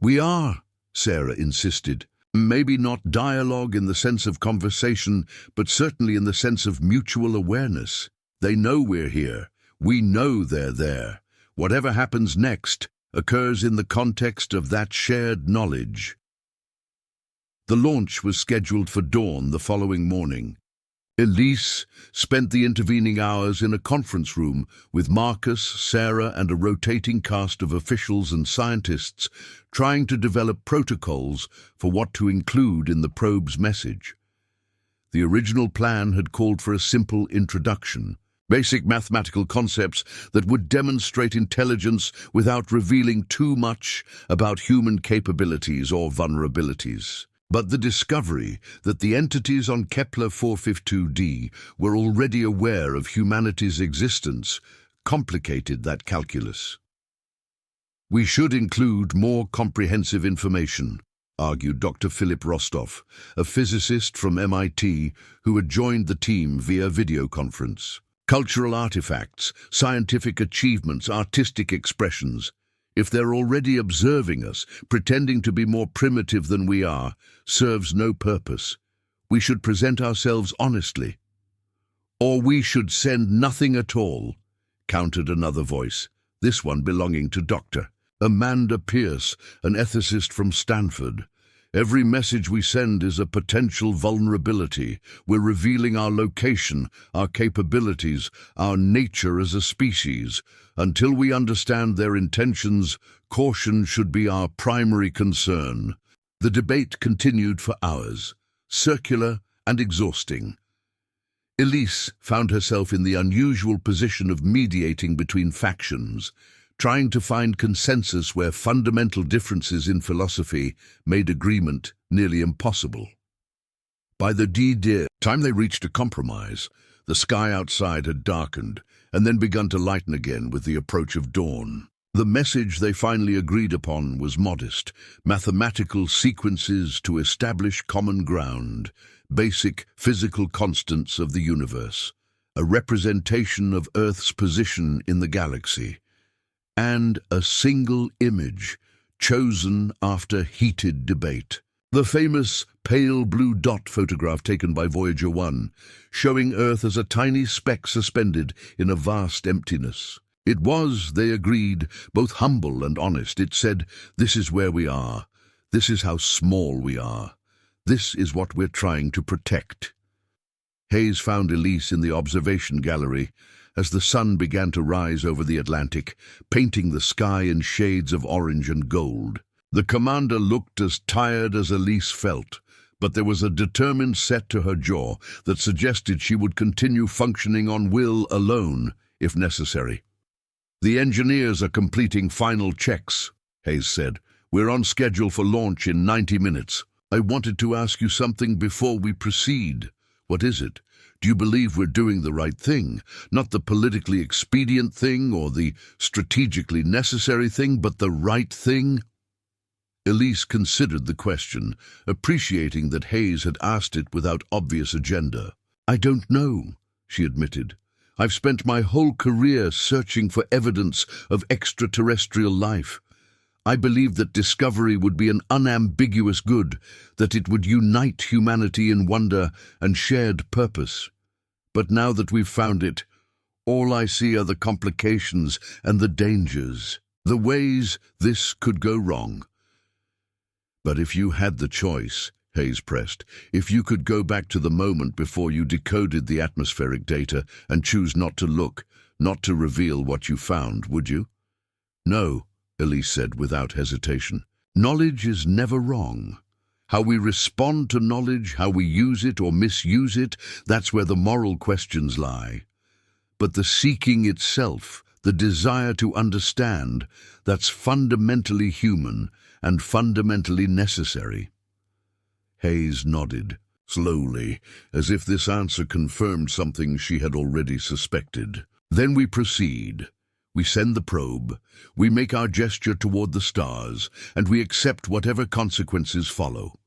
We are, Sarah insisted. Maybe not dialogue in the sense of conversation, but certainly in the sense of mutual awareness. They know we're here. We know they're there. Whatever happens next occurs in the context of that shared knowledge. The launch was scheduled for dawn the following morning. Elise spent the intervening hours in a conference room with Marcus, Sarah, and a rotating cast of officials and scientists trying to develop protocols for what to include in the probe's message. The original plan had called for a simple introduction, basic mathematical concepts that would demonstrate intelligence without revealing too much about human capabilities or vulnerabilities. But the discovery that the entities on Kepler 452d were already aware of humanity's existence complicated that calculus. We should include more comprehensive information, argued Dr. Philip Rostov, a physicist from MIT who had joined the team via video conference. Cultural artifacts, scientific achievements, artistic expressions. If they're already observing us, pretending to be more primitive than we are, serves no purpose. We should present ourselves honestly. Or we should send nothing at all, countered another voice, this one belonging to Dr. Amanda Pierce, an ethicist from Stanford. Every message we send is a potential vulnerability. We're revealing our location, our capabilities, our nature as a species. Until we understand their intentions, caution should be our primary concern. The debate continued for hours, circular and exhausting. Elise found herself in the unusual position of mediating between factions, trying to find consensus where fundamental differences in philosophy made agreement nearly impossible. By the time they reached a compromise, the sky outside had darkened and then begun to lighten again with the approach of dawn. The message they finally agreed upon was modest: mathematical sequences to establish common ground, basic physical constants of the universe, a representation of Earth's position in the galaxy, and a single image chosen after heated debate. The famous pale blue dot photograph taken by Voyager 1, showing Earth as a tiny speck suspended in a vast emptiness. It was, they agreed, both humble and honest. It said, "This is where we are. This is how small we are. This is what we're trying to protect." Hayes found Elise in the observation gallery as the sun began to rise over the Atlantic, painting the sky in shades of orange and gold. The commander looked as tired as Elise felt, but there was a determined set to her jaw that suggested she would continue functioning on will alone, if necessary. "The engineers are completing final checks," Hayes said. "We're on schedule for launch in 90 minutes. I wanted to ask you something before we proceed." "What is it? Do you believe we're doing the right thing? Not the politically expedient thing or the strategically necessary thing, but the right thing?" Elise considered the question, appreciating that Hayes had asked it without obvious agenda. "I don't know," she admitted. "I've spent my whole career searching for evidence of extraterrestrial life. I believed that discovery would be an unambiguous good, that it would unite humanity in wonder and shared purpose. But now that we've found it, all I see are the complications and the dangers, the ways this could go wrong." "But if you had the choice," Hayes pressed, "if you could go back to the moment before you decoded the atmospheric data and choose not to look, not to reveal what you found, would you?" "No," Elise said without hesitation. "Knowledge is never wrong. How we respond to knowledge, how we use it or misuse it, that's where the moral questions lie. But the seeking itself, the desire to understand, that's fundamentally human and fundamentally necessary." Hayes nodded, slowly, as if this answer confirmed something she had already suspected. "Then we proceed. We send the probe, we make our gesture toward the stars, and we accept whatever consequences follow."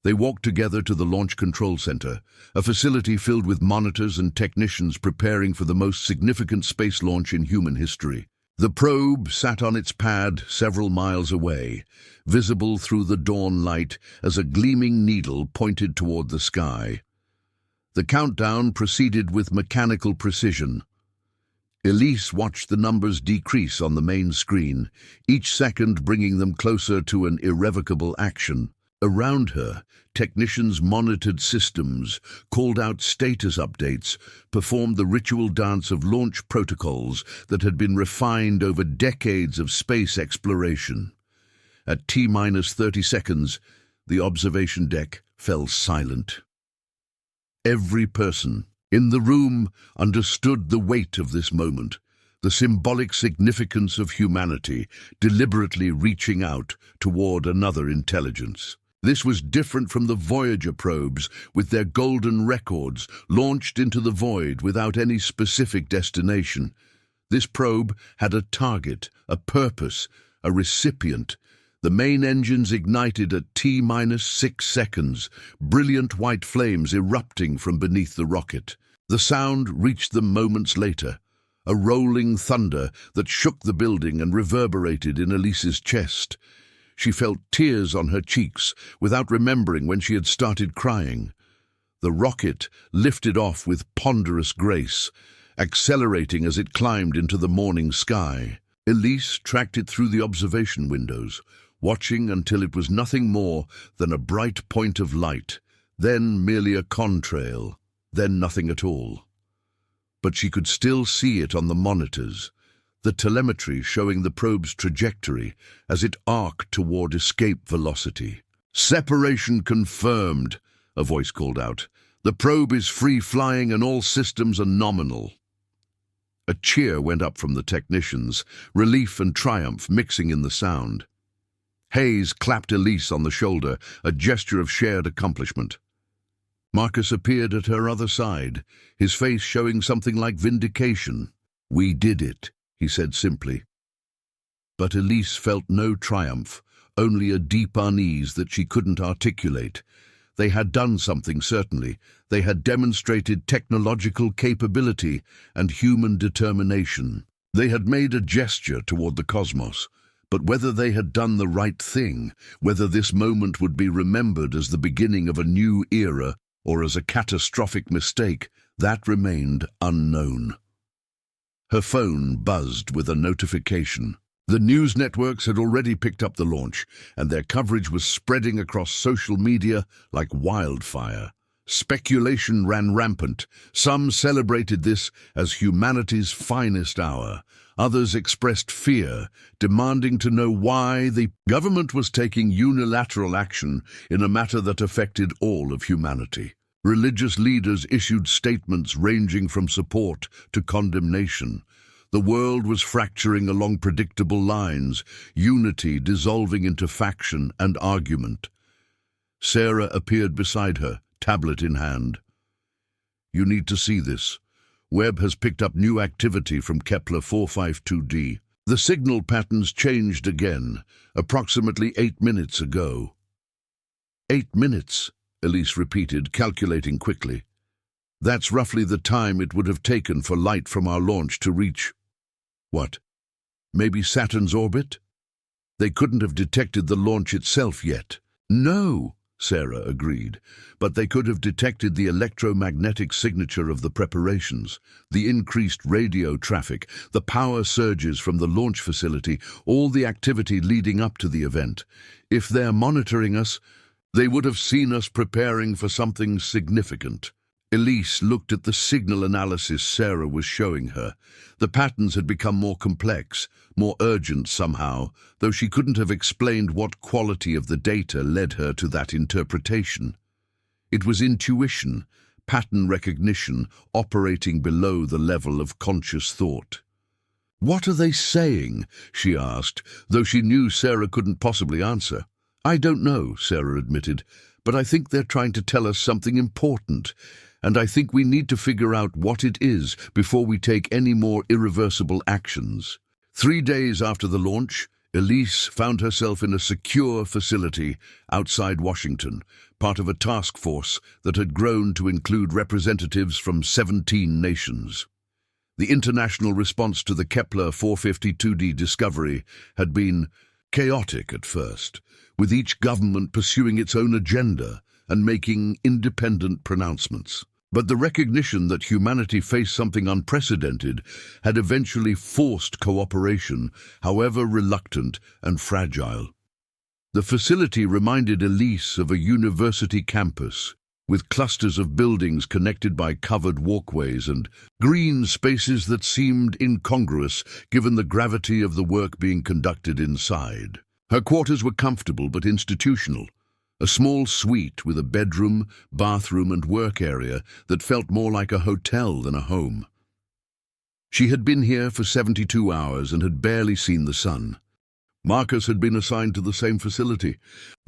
They walked together to the Launch Control Center, a facility filled with monitors and technicians preparing for the most significant space launch in human history. The probe sat on its pad several miles away, visible through the dawn light as a gleaming needle pointed toward the sky. The countdown proceeded with mechanical precision. Elise watched the numbers decrease on the main screen, each second bringing them closer to an irrevocable action. Around her, technicians monitored systems, called out status updates, performed the ritual dance of launch protocols that had been refined over decades of space exploration. At T-minus 30 seconds, the observation deck fell silent. Every person in the room understood the weight of this moment, the symbolic significance of humanity deliberately reaching out toward another intelligence. This was different from the Voyager probes, with their golden records launched into the void without any specific destination. This probe had a target, a purpose, a recipient. The main engines ignited at T-minus 6 seconds, brilliant white flames erupting from beneath the rocket. The sound reached them moments later, a rolling thunder that shook the building and reverberated in Elise's chest. She felt tears on her cheeks without remembering when she had started crying. The rocket lifted off with ponderous grace, accelerating as it climbed into the morning sky. Elise tracked it through the observation windows, watching until it was nothing more than a bright point of light, then merely a contrail, then nothing at all. But she could still see it on the monitors, the telemetry showing the probe's trajectory as it arced toward escape velocity. "Separation confirmed," a voice called out. "The probe is free flying and all systems are nominal." A cheer went up from the technicians, relief and triumph mixing in the sound. Hayes clapped Elise on the shoulder, a gesture of shared accomplishment. Marcus appeared at her other side, his face showing something like vindication. "We did it," he said simply. But Elise felt no triumph, only a deep unease that she couldn't articulate. They had done something, certainly. They had demonstrated technological capability and human determination. They had made a gesture toward the cosmos. But whether they had done the right thing, whether this moment would be remembered as the beginning of a new era or as a catastrophic mistake, that remained unknown. Her phone buzzed with a notification. The news networks had already picked up the launch, and their coverage was spreading across social media like wildfire. Speculation ran rampant. Some celebrated this as humanity's finest hour. Others expressed fear, demanding to know why the government was taking unilateral action in a matter that affected all of humanity. Religious leaders issued statements ranging from support to condemnation. The world was fracturing along predictable lines, unity dissolving into faction and argument. Sarah appeared beside her, tablet in hand. "You need to see this. Webb has picked up new activity from Kepler 452d. The signal patterns changed again, approximately 8 minutes ago." 8 minutes, Elise repeated, calculating quickly. "That's roughly the time it would have taken for light from our launch to reach... what? Maybe Saturn's orbit? They couldn't have detected the launch itself yet." "No," Sarah agreed, "but they could have detected the electromagnetic signature of the preparations, the increased radio traffic, the power surges from the launch facility, all the activity leading up to the event. If they're monitoring us, they would have seen us preparing for something significant." Elise looked at the signal analysis Sarah was showing her. The patterns had become more complex, more urgent somehow, though she couldn't have explained what quality of the data led her to that interpretation. It was intuition, pattern recognition, operating below the level of conscious thought. "What are they saying?" she asked, though she knew Sarah couldn't possibly answer. "I don't know," Sarah admitted, "but I think they're trying to tell us something important. And I think we need to figure out what it is before we take any more irreversible actions." 3 days after the launch, Elise found herself in a secure facility outside Washington, part of a task force that had grown to include representatives from 17 nations. The international response to the Kepler 452d discovery had been chaotic at first, with each government pursuing its own agenda and making independent pronouncements. But the recognition that humanity faced something unprecedented had eventually forced cooperation, however reluctant and fragile. The facility reminded Elise of a university campus, with clusters of buildings connected by covered walkways and green spaces that seemed incongruous given the gravity of the work being conducted inside. Her quarters were comfortable but institutional. A small suite with a bedroom, bathroom and work area that felt more like a hotel than a home. She had been here for 72 hours and had barely seen the sun. Marcus had been assigned to the same facility,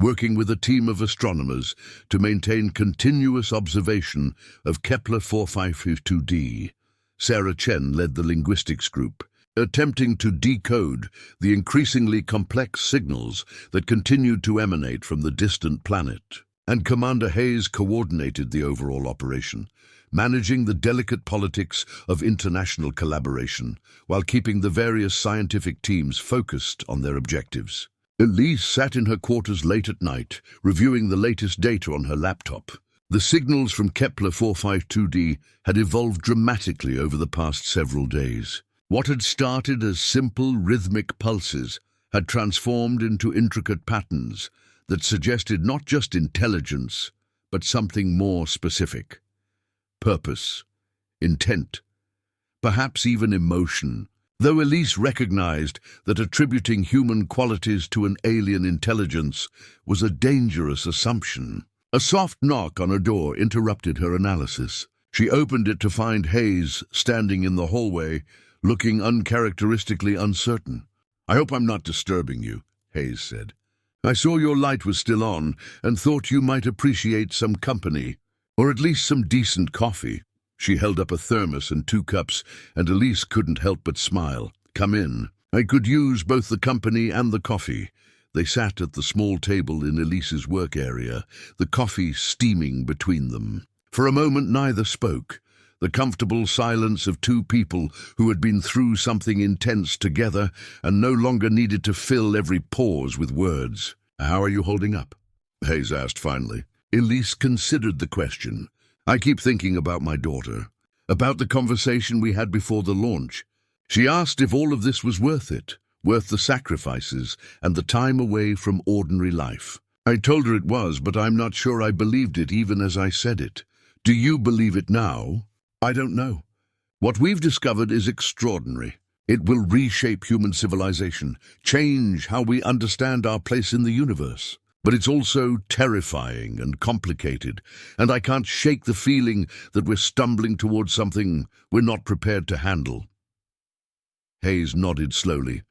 working with a team of astronomers to maintain continuous observation of Kepler 452d. Sarah Chen led the linguistics group, attempting to decode the increasingly complex signals that continued to emanate from the distant planet. And Commander Hayes coordinated the overall operation, managing the delicate politics of international collaboration while keeping the various scientific teams focused on their objectives. Elise sat in her quarters late at night, reviewing the latest data on her laptop. The signals from Kepler 452d had evolved dramatically over the past several days. What had started as simple rhythmic pulses had transformed into intricate patterns that suggested not just intelligence, but something more specific. Purpose, intent, perhaps even emotion. Though Elise recognized that attributing human qualities to an alien intelligence was a dangerous assumption. A soft knock on her door interrupted her analysis. She opened it to find Hayes standing in the hallway, looking uncharacteristically uncertain. "I hope I'm not disturbing you," Hayes said. "I saw your light was still on and thought you might appreciate some company, or at least some decent coffee." She held up a thermos and 2 cups, and Elise couldn't help but smile. "Come in." I could use both the company and the coffee. They sat at the small table in Elise's work area, the coffee steaming between them. For a moment neither spoke. The comfortable silence of two people who had been through something intense together and no longer needed to fill every pause with words. "How are you holding up?" Hayes asked finally. Elise considered the question. "I keep thinking about my daughter, about the conversation we had before the launch. She asked if all of this was worth it, worth the sacrifices and the time away from ordinary life. I told her it was, but I'm not sure I believed it even as I said it. Do you believe it now?" "I don't know. What we've discovered is extraordinary. It will reshape human civilization, change how we understand our place in the universe. But it's also terrifying and complicated, and I can't shake the feeling that we're stumbling towards something we're not prepared to handle." Hayes nodded slowly,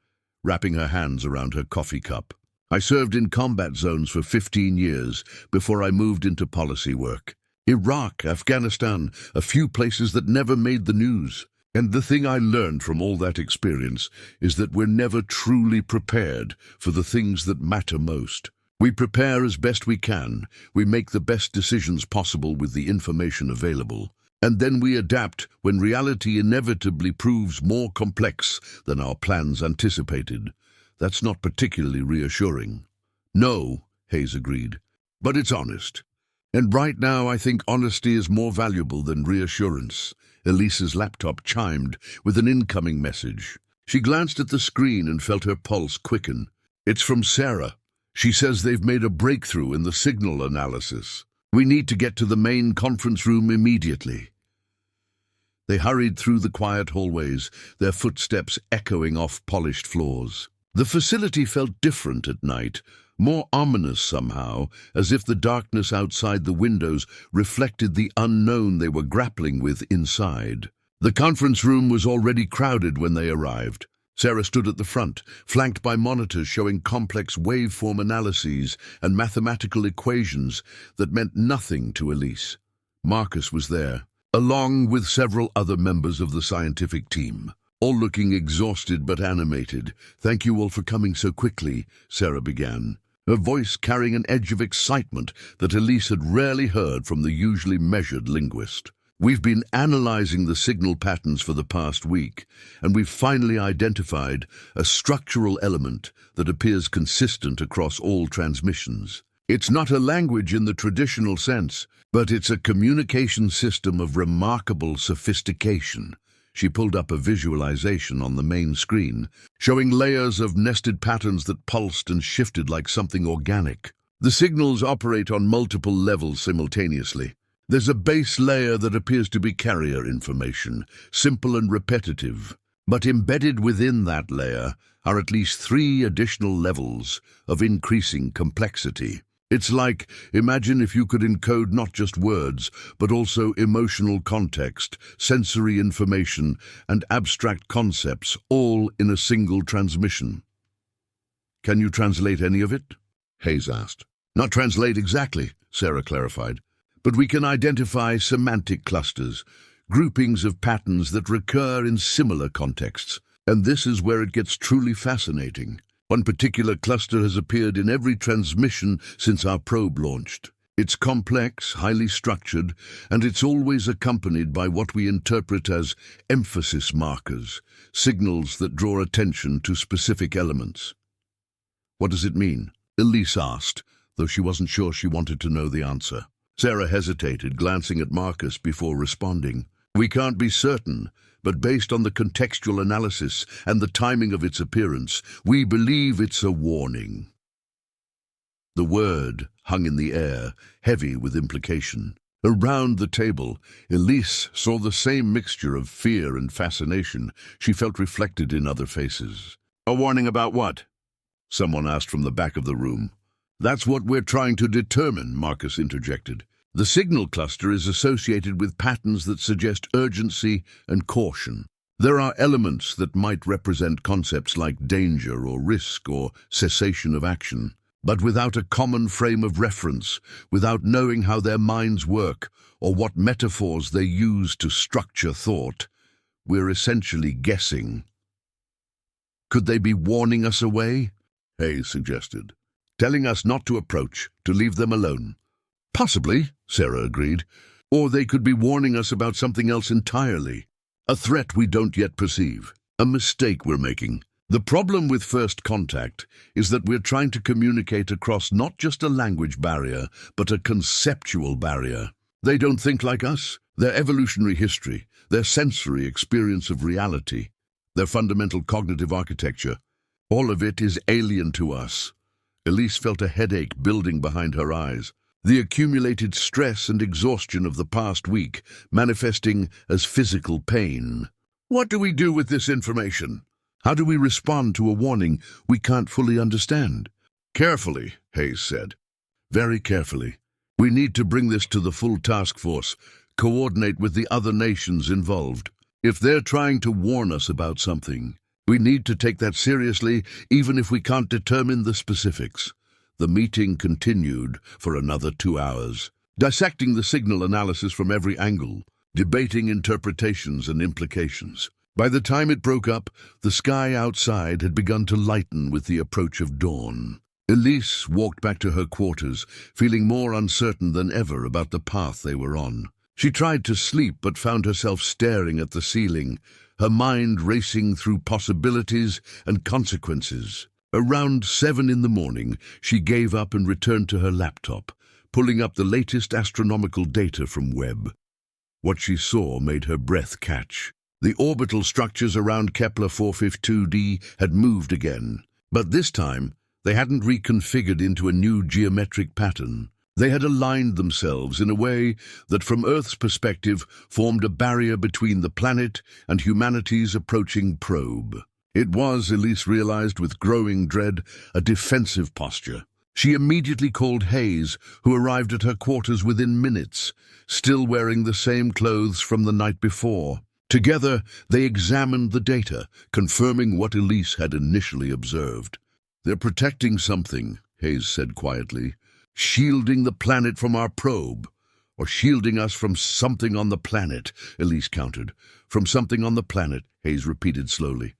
wrapping her hands around her coffee cup. "I served in combat zones for 15 years before I moved into policy work. Iraq, Afghanistan, a few places that never made the news. And the thing I learned from all that experience is that we're never truly prepared for the things that matter most. We prepare as best we can, we make the best decisions possible with the information available, and then we adapt when reality inevitably proves more complex than our plans anticipated. That's not particularly reassuring." "No," Hayes agreed, "but it's honest. And right now I think honesty is more valuable than reassurance." Elise's laptop chimed with an incoming message. She glanced at the screen and felt her pulse quicken. "It's from Sarah. She says they've made a breakthrough in the signal analysis. We need to get to the main conference room immediately." They hurried through the quiet hallways, their footsteps echoing off polished floors. The facility felt different at night, more ominous somehow, as if the darkness outside the windows reflected the unknown they were grappling with inside. The conference room was already crowded when they arrived. Sarah stood at the front, flanked by monitors showing complex waveform analyses and mathematical equations that meant nothing to Elise. Marcus was there, along with several other members of the scientific team, all looking exhausted but animated. "Thank you all for coming so quickly," Sarah began, her voice carrying an edge of excitement that Elise had rarely heard from the usually measured linguist. "We've been analyzing the signal patterns for the past week, and we've finally identified a structural element that appears consistent across all transmissions. It's not a language in the traditional sense, but it's a communication system of remarkable sophistication." She pulled up a visualization on the main screen, showing layers of nested patterns that pulsed and shifted like something organic. The signals operate on multiple levels simultaneously. There's a base layer that appears to be carrier information, simple and repetitive. But embedded within that layer are at least 3 additional levels of increasing complexity. It's like, imagine if you could encode not just words, but also emotional context, sensory information, and abstract concepts, all in a single transmission. "Can you translate any of it?" Hayes asked. "Not translate exactly," Sarah clarified, "but we can identify semantic clusters, groupings of patterns that recur in similar contexts. And this is where it gets truly fascinating. One particular cluster has appeared in every transmission since our probe launched. It's complex, highly structured, and it's always accompanied by what we interpret as emphasis markers, signals that draw attention to specific elements." "What does it mean?" Elise asked, though she wasn't sure she wanted to know the answer. Sarah hesitated, glancing at Marcus before responding. "We can't be certain, but based on the contextual analysis and the timing of its appearance, we believe it's a warning." The word hung in the air, heavy with implication. Around the table, Elise saw the same mixture of fear and fascination she felt reflected in other faces. "A warning about what?" someone asked from the back of the room. "That's what we're trying to determine," Marcus interjected. "The signal cluster is associated with patterns that suggest urgency and caution. There are elements that might represent concepts like danger or risk or cessation of action. But without a common frame of reference, without knowing how their minds work or what metaphors they use to structure thought, we're essentially guessing." Could they be warning us away? Hayes suggested. Telling us not to approach, to leave them alone. Possibly, Sarah agreed. Or they could be warning us about something else entirely. A threat we don't yet perceive. A mistake we're making. The problem with first contact is that we're trying to communicate across not just a language barrier, but a conceptual barrier. They don't think like us. Their evolutionary history, their sensory experience of reality, their fundamental cognitive architecture, all of it is alien to us. Elise felt a headache building behind her eyes. The accumulated stress and exhaustion of the past week manifesting as physical pain. What do we do with this information? How do we respond to a warning we can't fully understand? Carefully, Hayes said. Very carefully. We need to bring this to the full task force, coordinate with the other nations involved. If they're trying to warn us about something, we need to take that seriously, even if we can't determine the specifics. The meeting continued for another 2 hours, dissecting the signal analysis from every angle, debating interpretations and implications. By the time it broke up, the sky outside had begun to lighten with the approach of dawn. Elise walked back to her quarters, feeling more uncertain than ever about the path they were on. She tried to sleep but found herself staring at the ceiling, her mind racing through possibilities and consequences. Around 7 in the morning, she gave up and returned to her laptop, pulling up the latest astronomical data from Webb. What she saw made her breath catch. The orbital structures around Kepler 452d had moved again, but this time they hadn't reconfigured into a new geometric pattern. They had aligned themselves in a way that, from Earth's perspective, formed a barrier between the planet and humanity's approaching probe. It was, Elise realized with growing dread, a defensive posture. She immediately called Hayes, who arrived at her quarters within minutes, still wearing the same clothes from the night before. Together, they examined the data, confirming what Elise had initially observed. "They're protecting something," Hayes said quietly. "Shielding the planet from our probe. Or shielding us from something on the planet," Elise countered. "From something on the planet," Hayes repeated slowly.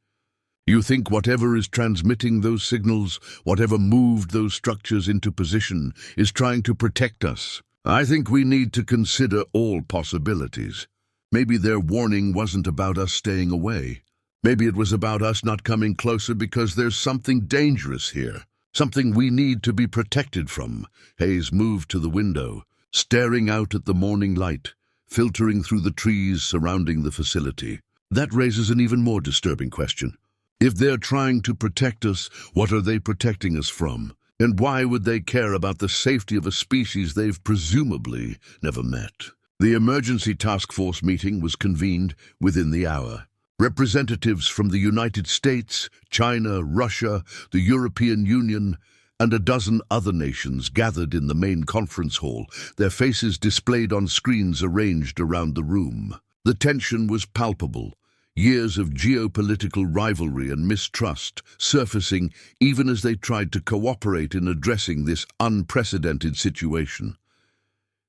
"You think whatever is transmitting those signals, whatever moved those structures into position, is trying to protect us? I think we need to consider all possibilities. Maybe their warning wasn't about us staying away. Maybe it was about us not coming closer because there's something dangerous here, something we need to be protected from." Hayes moved to the window, staring out at the morning light, filtering through the trees surrounding the facility. "That raises an even more disturbing question. If they're trying to protect us, what are they protecting us from? And why would they care about the safety of a species they've presumably never met?" The emergency task force meeting was convened within the hour. Representatives from the United States, China, Russia, the European Union, and a dozen other nations gathered in the main conference hall, their faces displayed on screens arranged around the room. The tension was palpable, years of geopolitical rivalry and mistrust surfacing even as they tried to cooperate in addressing this unprecedented situation.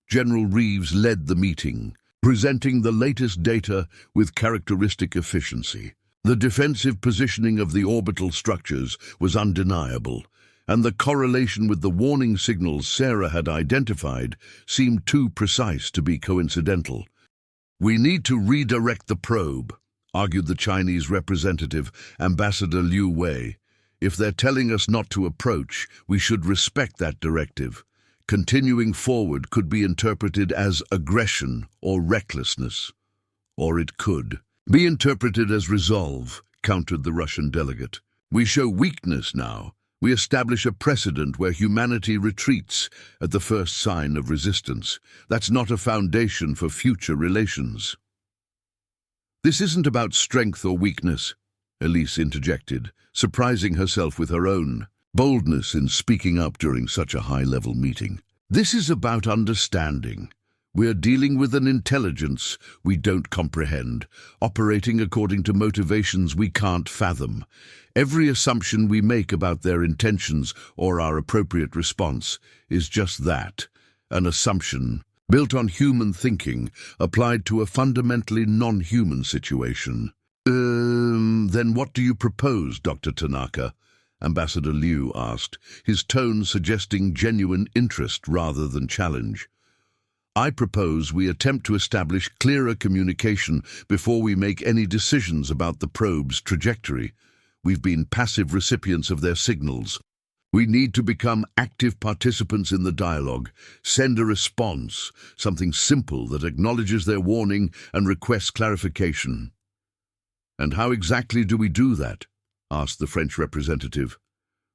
General Reeves led the meeting, presenting the latest data with characteristic efficiency. The defensive positioning of the orbital structures was undeniable, and the correlation with the warning signals Sarah had identified seemed too precise to be coincidental. "We need to redirect the probe," argued the Chinese representative, Ambassador Liu Wei. "If they're telling us not to approach, we should respect that directive. Continuing forward could be interpreted as aggression or recklessness. Or it could be interpreted as resolve," countered the Russian delegate. "We show weakness now. We establish a precedent where humanity retreats at the first sign of resistance. That's not a foundation for future relations." "This isn't about strength or weakness," Elise interjected, surprising herself with her own boldness in speaking up during such a high-level meeting. "This is about understanding. We're dealing with an intelligence we don't comprehend, operating according to motivations we can't fathom. Every assumption we make about their intentions or our appropriate response is just that, an assumption built on human thinking applied to a fundamentally non-human situation." Then what do you propose, Dr. Tanaka? Ambassador Liu asked, his tone suggesting genuine interest rather than challenge. I propose we attempt to establish clearer communication before we make any decisions about the probe's trajectory. We've been passive recipients of their signals. We need to become active participants in the dialogue, send a response, something simple that acknowledges their warning and requests clarification. And how exactly do we do that? Asked the French representative.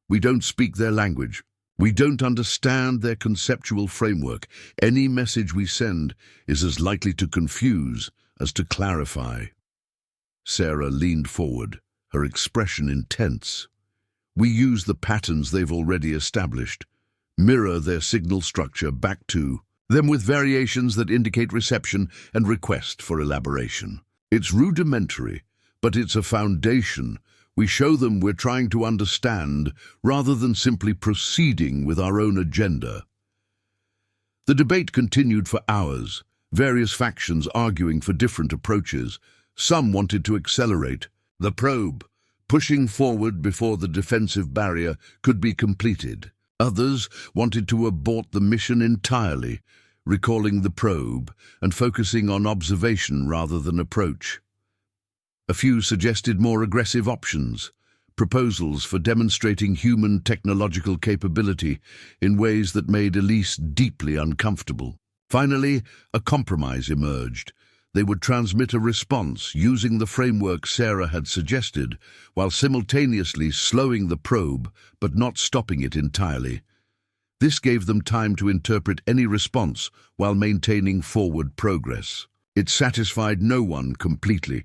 We don't speak their language. We don't understand their conceptual framework. Any message we send is as likely to confuse as to clarify. Sarah leaned forward, her expression intense. We use the patterns they've already established, mirror their signal structure back to them with variations that indicate reception and request for elaboration. It's rudimentary, but it's a foundation. We show them we're trying to understand rather than simply proceeding with our own agenda. The debate continued for hours, various factions arguing for different approaches. Some wanted to accelerate the probe, pushing forward before the defensive barrier could be completed. Others wanted to abort the mission entirely, recalling the probe and focusing on observation rather than approach. A few suggested more aggressive options, proposals for demonstrating human technological capability in ways that made Elise deeply uncomfortable. Finally, a compromise emerged. They would transmit a response using the framework Sarah had suggested, while simultaneously slowing the probe but not stopping it entirely. This gave them time to interpret any response while maintaining forward progress. It satisfied no one completely,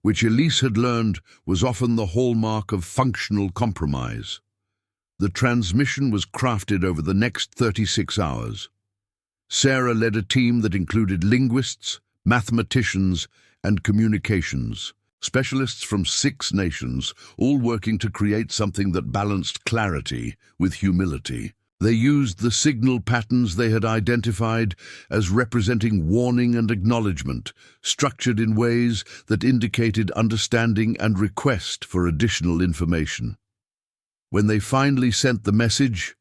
which Elise had learned was often the hallmark of functional compromise. The transmission was crafted over the next 36 hours. Sarah led a team that included linguists, mathematicians, and communications, specialists from 6 nations, all working to create something that balanced clarity with humility. They used the signal patterns they had identified as representing warning and acknowledgement, structured in ways that indicated understanding and request for additional information. When they finally sent the message,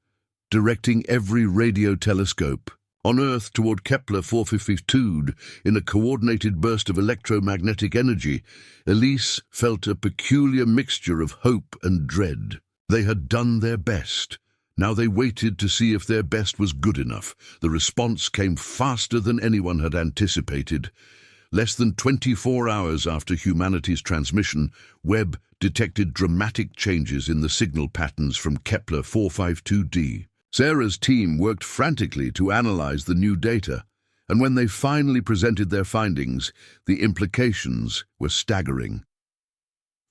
directing every radio telescope on Earth toward Kepler 452 in a coordinated burst of electromagnetic energy, Elise felt a peculiar mixture of hope and dread. They had done their best. Now they waited to see if their best was good enough. The response came faster than anyone had anticipated. Less than 24 hours after humanity's transmission, Webb detected dramatic changes in the signal patterns from Kepler 452d. Sarah's team worked frantically to analyze the new data, and when they finally presented their findings, the implications were staggering.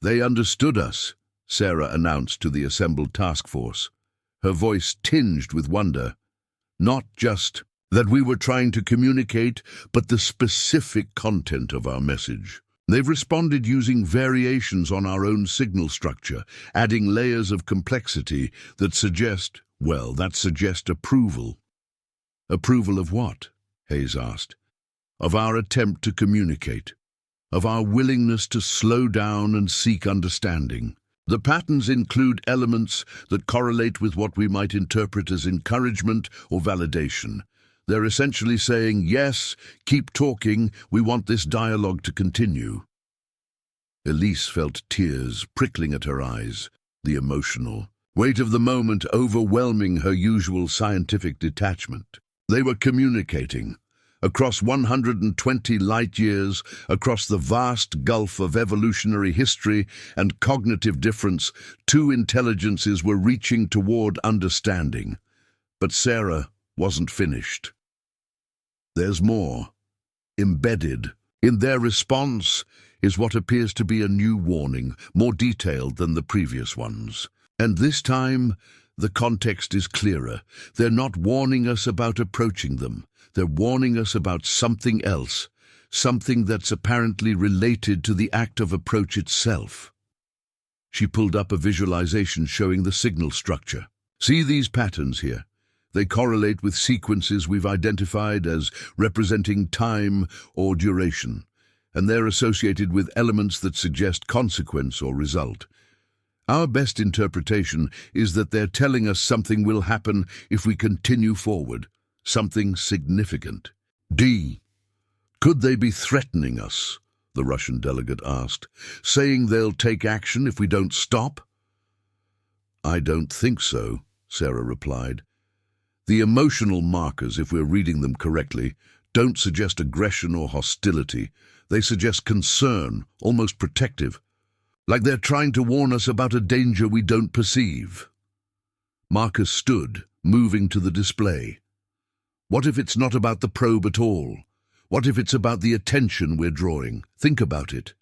They understood us, Sarah announced to the assembled task force, her voice tinged with wonder. Not just that we were trying to communicate, but the specific content of our message. They've responded using variations on our own signal structure, adding layers of complexity that suggest approval. Approval of what? Hayes asked. Of our attempt to communicate, of our willingness to slow down and seek understanding. The patterns include elements that correlate with what we might interpret as encouragement or validation. They're essentially saying, yes, keep talking, we want this dialogue to continue. Elise felt tears prickling at her eyes, the emotional weight of the moment overwhelming her usual scientific detachment. They were communicating. Across 120 light-years, across the vast gulf of evolutionary history and cognitive difference, 2 intelligences were reaching toward understanding. But Sarah wasn't finished. There's more. Embedded in their response is what appears to be a new warning, more detailed than the previous ones. And this time, the context is clearer. They're not warning us about approaching them. They're warning us about something else, something that's apparently related to the act of approach itself. She pulled up a visualization showing the signal structure. See these patterns here? They correlate with sequences we've identified as representing time or duration. and they're associated with elements that suggest consequence or result. Our best interpretation is that they're telling us something will happen if we continue forward, something significant. D. Could they be threatening us? The Russian delegate asked, saying they'll take action if we don't stop? I don't think so, Sarah replied. The emotional markers, if we're reading them correctly, don't suggest aggression or hostility. They suggest concern, almost protective, like they're trying to warn us about a danger we don't perceive. Marcus stood, moving to the display. What if it's not about the probe at all? What if it's about the attention we're drawing? Think about it.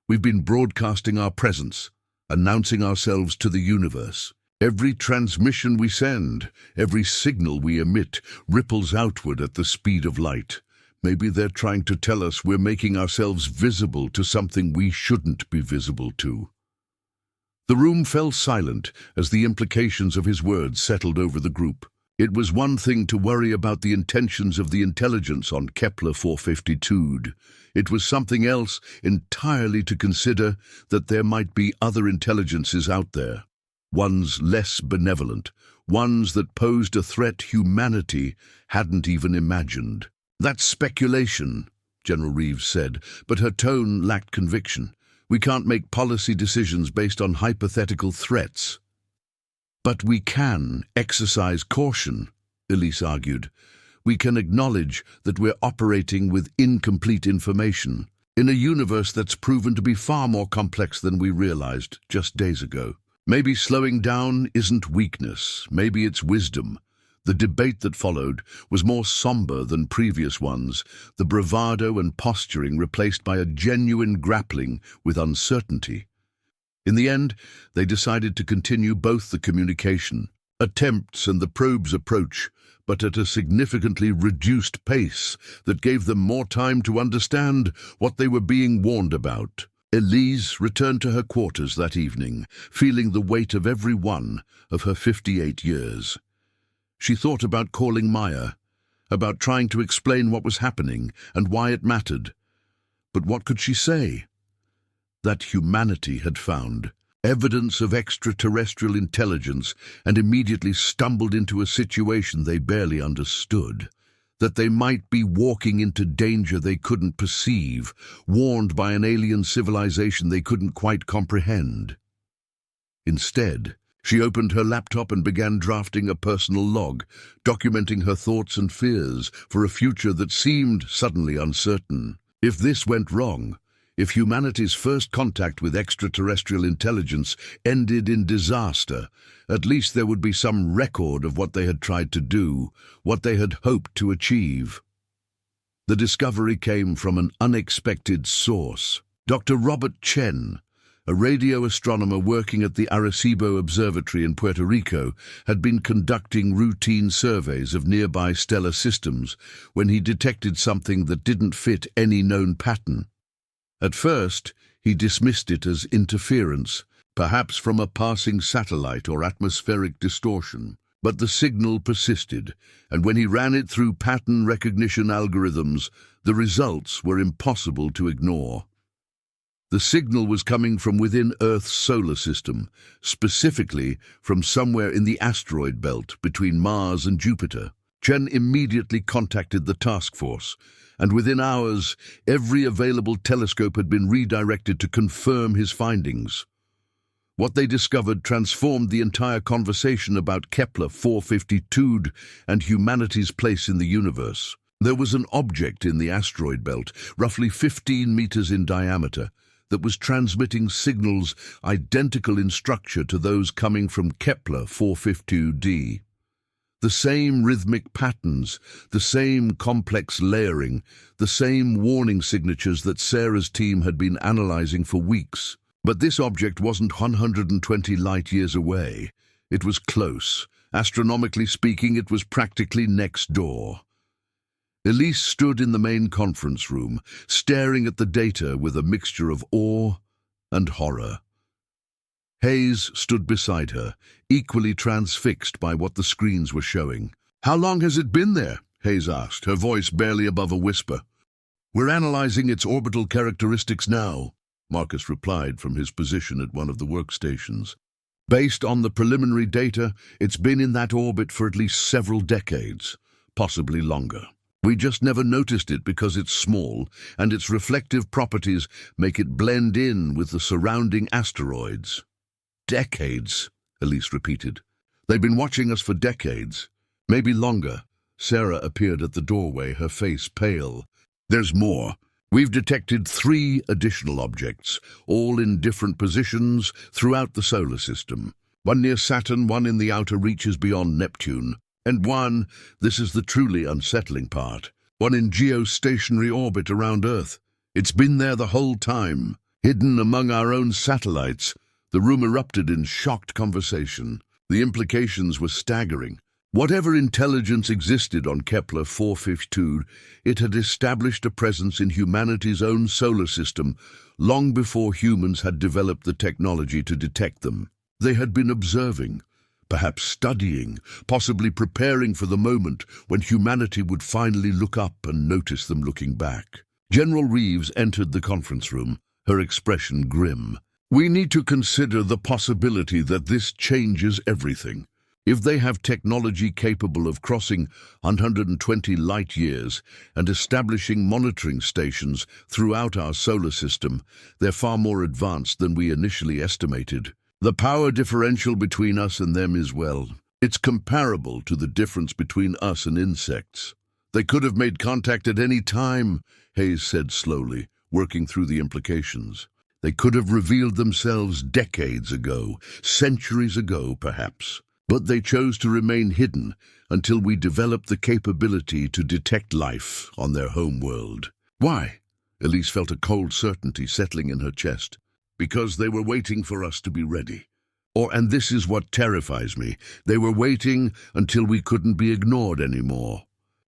We've been broadcasting our presence, announcing ourselves to the universe. Every transmission we send, every signal we emit, ripples outward at the speed of light. Maybe they're trying to tell us we're making ourselves visible to something we shouldn't be visible to. The room fell silent as the implications of his words settled over the group. It was one thing to worry about the intentions of the intelligence on Kepler 452. It was something else entirely to consider that there might be other intelligences out there. Ones less benevolent, ones that posed a threat humanity hadn't even imagined. That's speculation, General Reeves said, but her tone lacked conviction. We can't make policy decisions based on hypothetical threats. But we can exercise caution, Elise argued. We can acknowledge that we're operating with incomplete information in a universe that's proven to be far more complex than we realized just days ago. Maybe slowing down isn't weakness, maybe it's wisdom. The debate that followed was more somber than previous ones, the bravado and posturing replaced by a genuine grappling with uncertainty. In the end, they decided to continue both the communication attempts and the probe's approach, but at a significantly reduced pace that gave them more time to understand what they were being warned about. Elise returned to her quarters that evening, feeling the weight of every one of her 58 years. She thought about calling Maya, about trying to explain what was happening and why it mattered. But what could she say? That humanity had found evidence of extraterrestrial intelligence and immediately stumbled into a situation they barely understood. That they might be walking into danger they couldn't perceive, warned by an alien civilization they couldn't quite comprehend. Instead, she opened her laptop and began drafting a personal log, documenting her thoughts and fears for a future that seemed suddenly uncertain. If this went wrong, if humanity's first contact with extraterrestrial intelligence ended in disaster, at least there would be some record of what they had tried to do, what they had hoped to achieve. The discovery came from an unexpected source. Dr. Robert Chen, a radio astronomer working at the Arecibo Observatory in Puerto Rico, had been conducting routine surveys of nearby stellar systems when he detected something that didn't fit any known pattern. At first, he dismissed it as interference, perhaps from a passing satellite or atmospheric distortion. But the signal persisted, and when he ran it through pattern recognition algorithms, the results were impossible to ignore. The signal was coming from within Earth's solar system, specifically from somewhere in the asteroid belt between Mars and Jupiter. Chen immediately contacted the task force, and within hours, every available telescope had been redirected to confirm his findings. What they discovered transformed the entire conversation about Kepler 452 and humanity's place in the universe. There was an object in the asteroid belt, roughly 15 meters in diameter, that was transmitting signals identical in structure to those coming from Kepler 452d. The same rhythmic patterns, the same complex layering, the same warning signatures that Sarah's team had been analyzing for weeks. But this object wasn't 120 light-years away. It was close. Astronomically speaking, it was practically next door. Elise stood in the main conference room, staring at the data with a mixture of awe and horror. Hayes stood beside her, equally transfixed by what the screens were showing. "How long has it been there?" Hayes asked, her voice barely above a whisper. We're analyzing its orbital characteristics now, Marcus replied from his position at one of the workstations. Based on the preliminary data, it's been in that orbit for at least several decades, possibly longer. We just never noticed it because it's small, and its reflective properties make it blend in with the surrounding asteroids. Decades, Elise repeated. They've been watching us for decades, maybe longer. Sarah appeared at the doorway, her face pale. There's more. We've detected 3 additional objects, all in different positions throughout the solar system. One near Saturn, one in the outer reaches beyond Neptune, and one, this is the truly unsettling part, one in geostationary orbit around Earth. It's been there the whole time, hidden among our own satellites. The room erupted in shocked conversation. The implications were staggering. Whatever intelligence existed on Kepler 452, it had established a presence in humanity's own solar system long before humans had developed the technology to detect them. They had been observing, perhaps studying, possibly preparing for the moment when humanity would finally look up and notice them looking back. General Reeves entered the conference room, her expression grim. We need to consider the possibility that this changes everything. If they have technology capable of crossing 120 light years and establishing monitoring stations throughout our solar system, they're far more advanced than we initially estimated. The power differential between us and them is, well, it's comparable to the difference between us and insects. They could have made contact at any time, Hayes said slowly, working through the implications. They could have revealed themselves decades ago, centuries ago perhaps. But they chose to remain hidden until we developed the capability to detect life on their home world. Why? Elise felt a cold certainty settling in her chest. Because they were waiting for us to be ready. And this is what terrifies me, they were waiting until we couldn't be ignored anymore.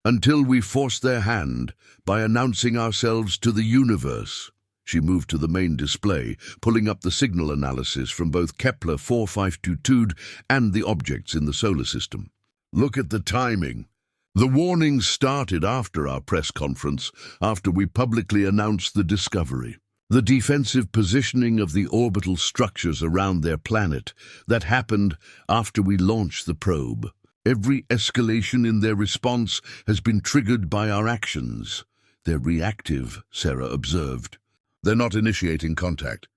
Until we forced their hand by announcing ourselves to the universe. She moved to the main display, pulling up the signal analysis from both Kepler 452 and the objects in the solar system. Look at the timing. The warnings started after our press conference, after we publicly announced the discovery. The defensive positioning of the orbital structures around their planet that happened after we launched the probe. Every escalation in their response has been triggered by our actions. They're reactive, Sarah observed. They're not initiating contact.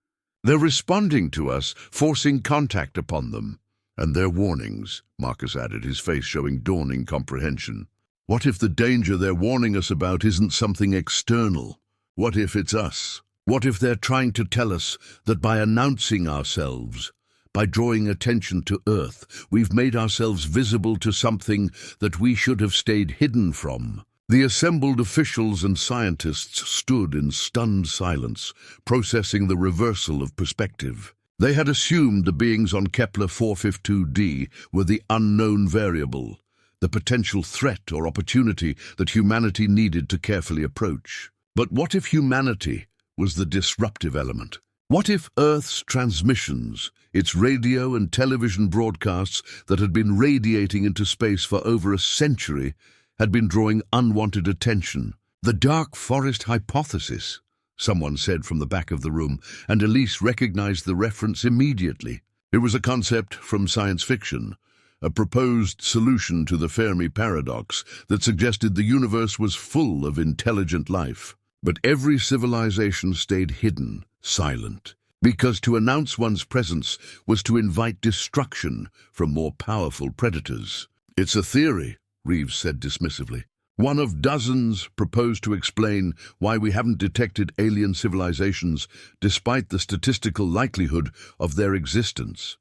They're responding to us, forcing contact upon them. And their warnings, Marcus added, his face showing dawning comprehension. What if the danger they're warning us about isn't something external? What if it's us? What if they're trying to tell us that by announcing ourselves, by drawing attention to Earth, we've made ourselves visible to something that we should have stayed hidden from? The assembled officials and scientists stood in stunned silence, processing the reversal of perspective. They had assumed the beings on Kepler 452d were the unknown variable, the potential threat or opportunity that humanity needed to carefully approach. But what if humanity was the disruptive element? What if Earth's transmissions, its radio and television broadcasts that had been radiating into space for over a century, had been drawing unwanted attention? The dark forest hypothesis, someone said from the back of the room, and Elise recognized the reference immediately. It was a concept from science fiction, a proposed solution to the Fermi paradox that suggested the universe was full of intelligent life. But every civilization stayed hidden, silent, because to announce one's presence was to invite destruction from more powerful predators. It's a theory, Reeves said dismissively. One of dozens proposed to explain why we haven't detected alien civilizations despite the statistical likelihood of their existence.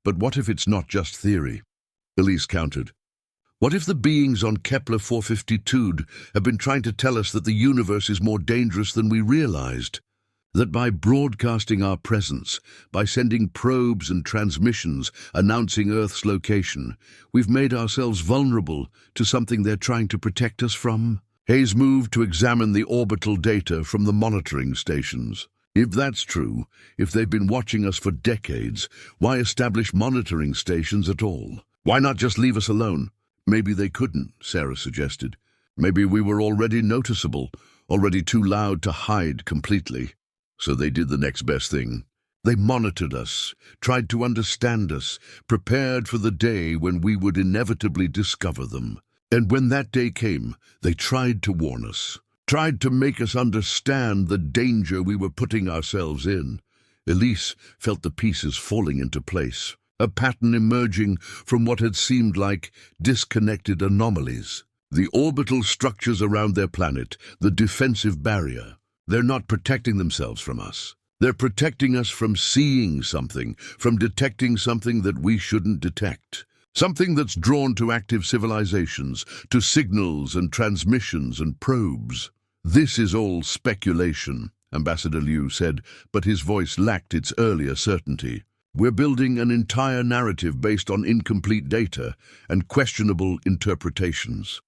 But what if it's not just theory? Elise countered. What if the beings on Kepler 452 have been trying to tell us that the universe is more dangerous than we realized? That by broadcasting our presence, by sending probes and transmissions announcing Earth's location, we've made ourselves vulnerable to something they're trying to protect us from? Hayes moved to examine the orbital data from the monitoring stations. If that's true, if they've been watching us for decades, why establish monitoring stations at all? Why not just leave us alone? Maybe they couldn't, Sarah suggested. Maybe we were already noticeable, already too loud to hide completely. So they did the next best thing. They monitored us, tried to understand us, prepared for the day when we would inevitably discover them. And when that day came, they tried to warn us, tried to make us understand the danger we were putting ourselves in. Elise felt the pieces falling into place, a pattern emerging from what had seemed like disconnected anomalies. The orbital structures around their planet, the defensive barrier. They're not protecting themselves from us. They're protecting us from seeing something, from detecting something that we shouldn't detect. Something that's drawn to active civilizations, to signals and transmissions and probes. This is all speculation, Ambassador Liu said, but his voice lacked its earlier certainty. We're building an entire narrative based on incomplete data and questionable interpretations.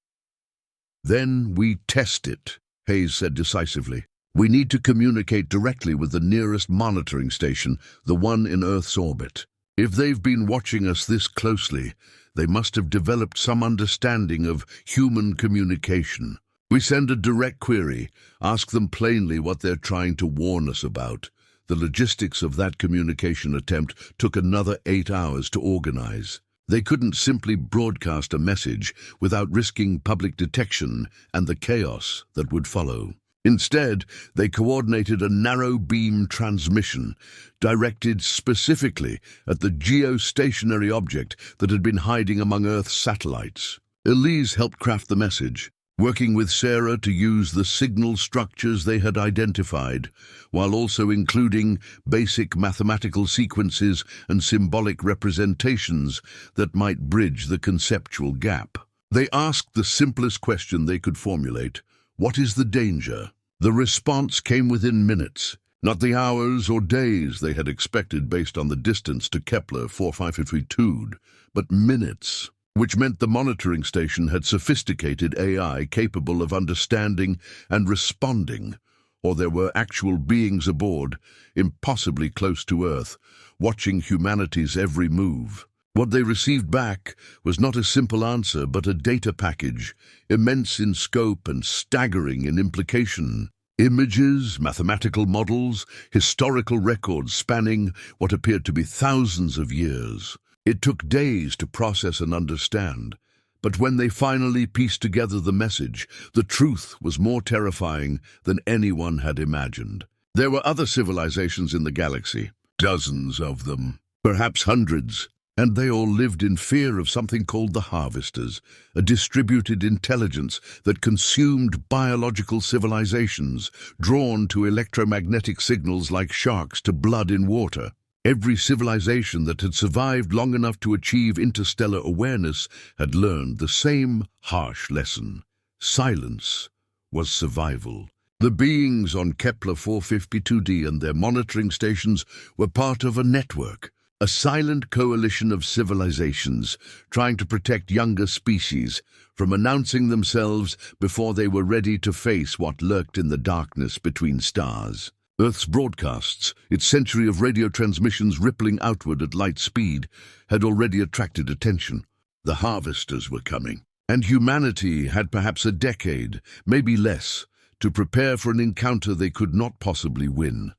Then we test it, Hayes said decisively. We need to communicate directly with the nearest monitoring station, the one in Earth's orbit. If they've been watching us this closely, they must have developed some understanding of human communication. We send a direct query, ask them plainly what they're trying to warn us about. The logistics of that communication attempt took another 8 hours to organize. They couldn't simply broadcast a message without risking public detection and the chaos that would follow. Instead, they coordinated a narrow-beam transmission directed specifically at the geostationary object that had been hiding among Earth's satellites. Elise helped craft the message, working with Sarah to use the signal structures they had identified, while also including basic mathematical sequences and symbolic representations that might bridge the conceptual gap. They asked the simplest question they could formulate: what is the danger? The response came within minutes, not the hours or days they had expected based on the distance to Kepler 4552, but minutes, which meant the monitoring station had sophisticated AI capable of understanding and responding, or there were actual beings aboard, impossibly close to Earth, watching humanity's every move. What they received back was not a simple answer, but a data package, immense in scope and staggering in implication. Images, mathematical models, historical records spanning what appeared to be thousands of years. It took days to process and understand, but when they finally pieced together the message, the truth was more terrifying than anyone had imagined. There were other civilizations in the galaxy, dozens of them, perhaps hundreds. And they all lived in fear of something called the Harvesters, a distributed intelligence that consumed biological civilizations, drawn to electromagnetic signals like sharks to blood in water. Every civilization that had survived long enough to achieve interstellar awareness had learned the same harsh lesson. Silence was survival. The beings on Kepler 452d and their monitoring stations were part of a network, a silent coalition of civilizations trying to protect younger species from announcing themselves before they were ready to face what lurked in the darkness between stars. Earth's broadcasts, its century of radio transmissions rippling outward at light speed, had already attracted attention. The Harvesters were coming, and humanity had perhaps a decade, maybe less, to prepare for an encounter they could not possibly win.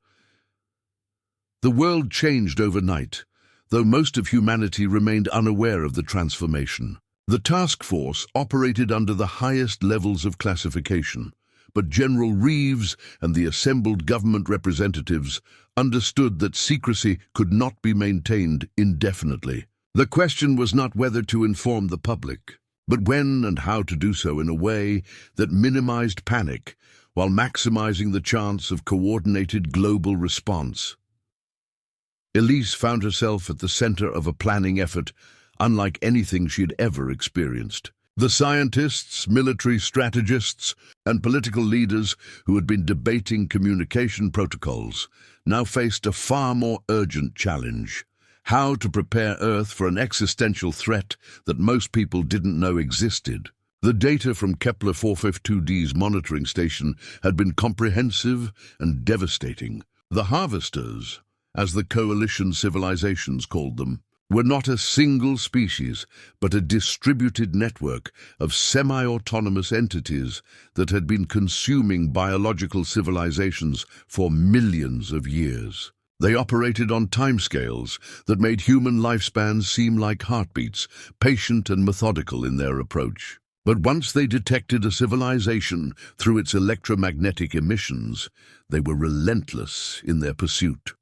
The world changed overnight, though most of humanity remained unaware of the transformation. The task force operated under the highest levels of classification, but General Reeves and the assembled government representatives understood that secrecy could not be maintained indefinitely. The question was not whether to inform the public, but when and how to do so in a way that minimized panic while maximizing the chance of coordinated global response. Elise found herself at the center of a planning effort unlike anything she had ever experienced. The scientists, military strategists, and political leaders who had been debating communication protocols now faced a far more urgent challenge: how to prepare Earth for an existential threat that most people didn't know existed. The data from Kepler 452d's monitoring station had been comprehensive and devastating. The Harvesters, as the coalition civilizations called them, were not a single species, but a distributed network of semi-autonomous entities that had been consuming biological civilizations for millions of years. They operated on timescales that made human lifespans seem like heartbeats, patient and methodical in their approach. But once they detected a civilization through its electromagnetic emissions, they were relentless in their pursuit.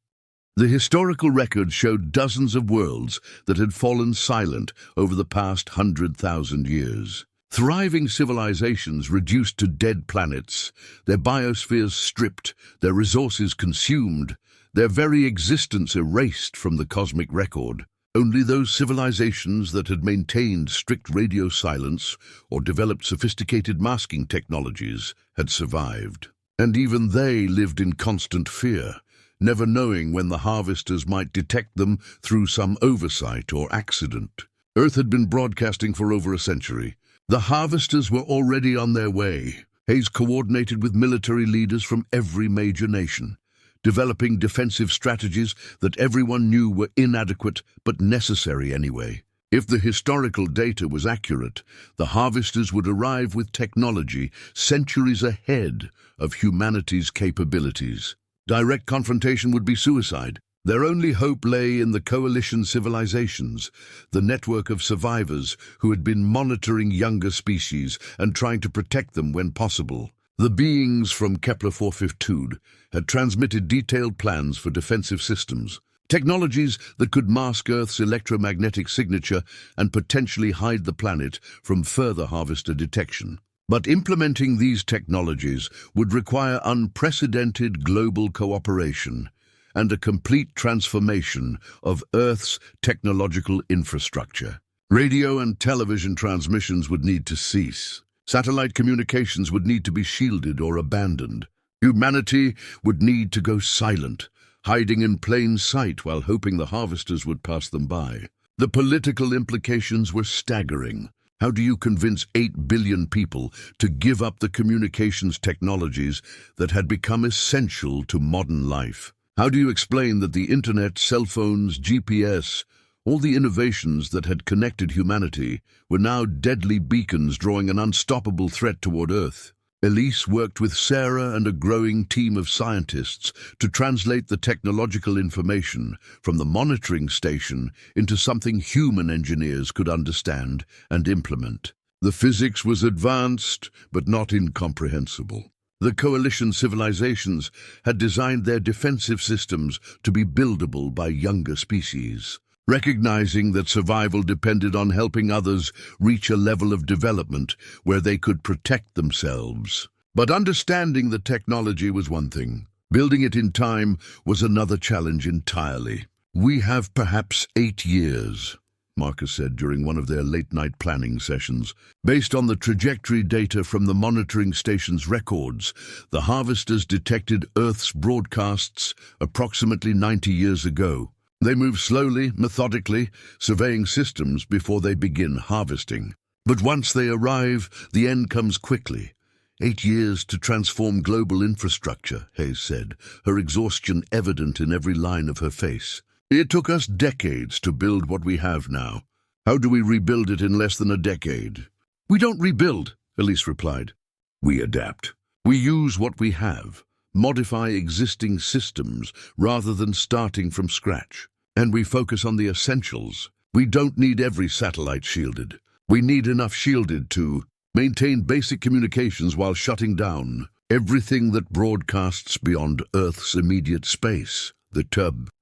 The historical record showed dozens of worlds that had fallen silent over the past 100,000 years. Thriving civilizations reduced to dead planets, their biospheres stripped, their resources consumed, their very existence erased from the cosmic record. Only those civilizations that had maintained strict radio silence or developed sophisticated masking technologies had survived. And even they lived in constant fear, never knowing when the harvesters might detect them through some oversight or accident. Earth had been broadcasting for over a century. The harvesters were already on their way. Hayes coordinated with military leaders from every major nation, developing defensive strategies that everyone knew were inadequate but necessary anyway. If the historical data was accurate, the harvesters would arrive with technology centuries ahead of humanity's capabilities. Direct confrontation would be suicide. Their only hope lay in the coalition civilizations, the network of survivors who had been monitoring younger species and trying to protect them when possible. The beings from Kepler 452 had transmitted detailed plans for defensive systems, technologies that could mask Earth's electromagnetic signature and potentially hide the planet from further harvester detection. But implementing these technologies would require unprecedented global cooperation and a complete transformation of Earth's technological infrastructure. Radio and television transmissions would need to cease. Satellite communications would need to be shielded or abandoned. Humanity would need to go silent, hiding in plain sight while hoping the harvesters would pass them by. The political implications were staggering. How do you convince 8 billion people to give up the communications technologies that had become essential to modern life? How do you explain that the internet, cell phones, GPS, all the innovations that had connected humanity were now deadly beacons drawing an unstoppable threat toward Earth? Elise worked with Sarah and a growing team of scientists to translate the technological information from the monitoring station into something human engineers could understand and implement. The physics was advanced, but not incomprehensible. The coalition civilizations had designed their defensive systems to be buildable by younger species. Recognizing that survival depended on helping others reach a level of development where they could protect themselves. But understanding the technology was one thing. Building it in time was another challenge entirely. "We have perhaps 8 years," Marcus said during one of their late-night planning sessions. Based on the trajectory data from the monitoring station's records, the harvesters detected Earth's broadcasts approximately 90 years ago. They move slowly, methodically, surveying systems before they begin harvesting. But once they arrive, the end comes quickly. 8 years to transform global infrastructure, Hayes said, her exhaustion evident in every line of her face. "It took us decades to build what we have now. How do we rebuild it in less than a decade?" "We don't rebuild," Elise replied. "We adapt. We use what we have, modify existing systems rather than starting from scratch. And we focus on the essentials. We don't need every satellite shielded. We need enough shielded to maintain basic communications while shutting down everything that broadcasts beyond Earth's immediate space." The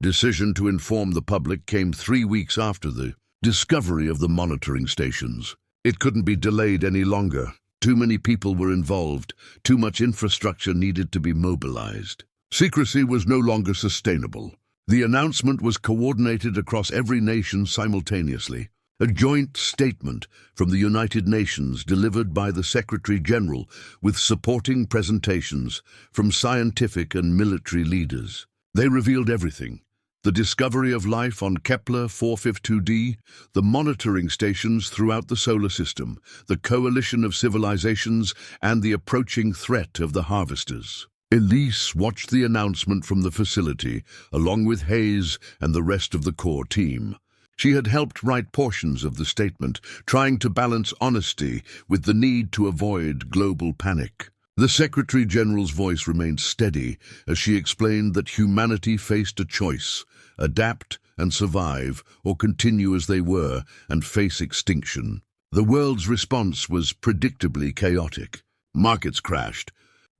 decision to inform the public came 3 weeks after the discovery of the monitoring stations. It couldn't be delayed any longer. Too many people were involved. Too much infrastructure needed to be mobilized. Secrecy was no longer sustainable. The announcement was coordinated across every nation simultaneously. A joint statement from the United Nations delivered by the Secretary General with supporting presentations from scientific and military leaders. They revealed everything: the discovery of life on Kepler 452d, the monitoring stations throughout the solar system, the coalition of civilizations, and the approaching threat of the harvesters. Elise watched the announcement from the facility, along with Hayes and the rest of the core team. She had helped write portions of the statement, trying to balance honesty with the need to avoid global panic. The Secretary General's voice remained steady as she explained that humanity faced a choice: adapt and survive, or continue as they were and face extinction. The world's response was predictably chaotic. Markets crashed.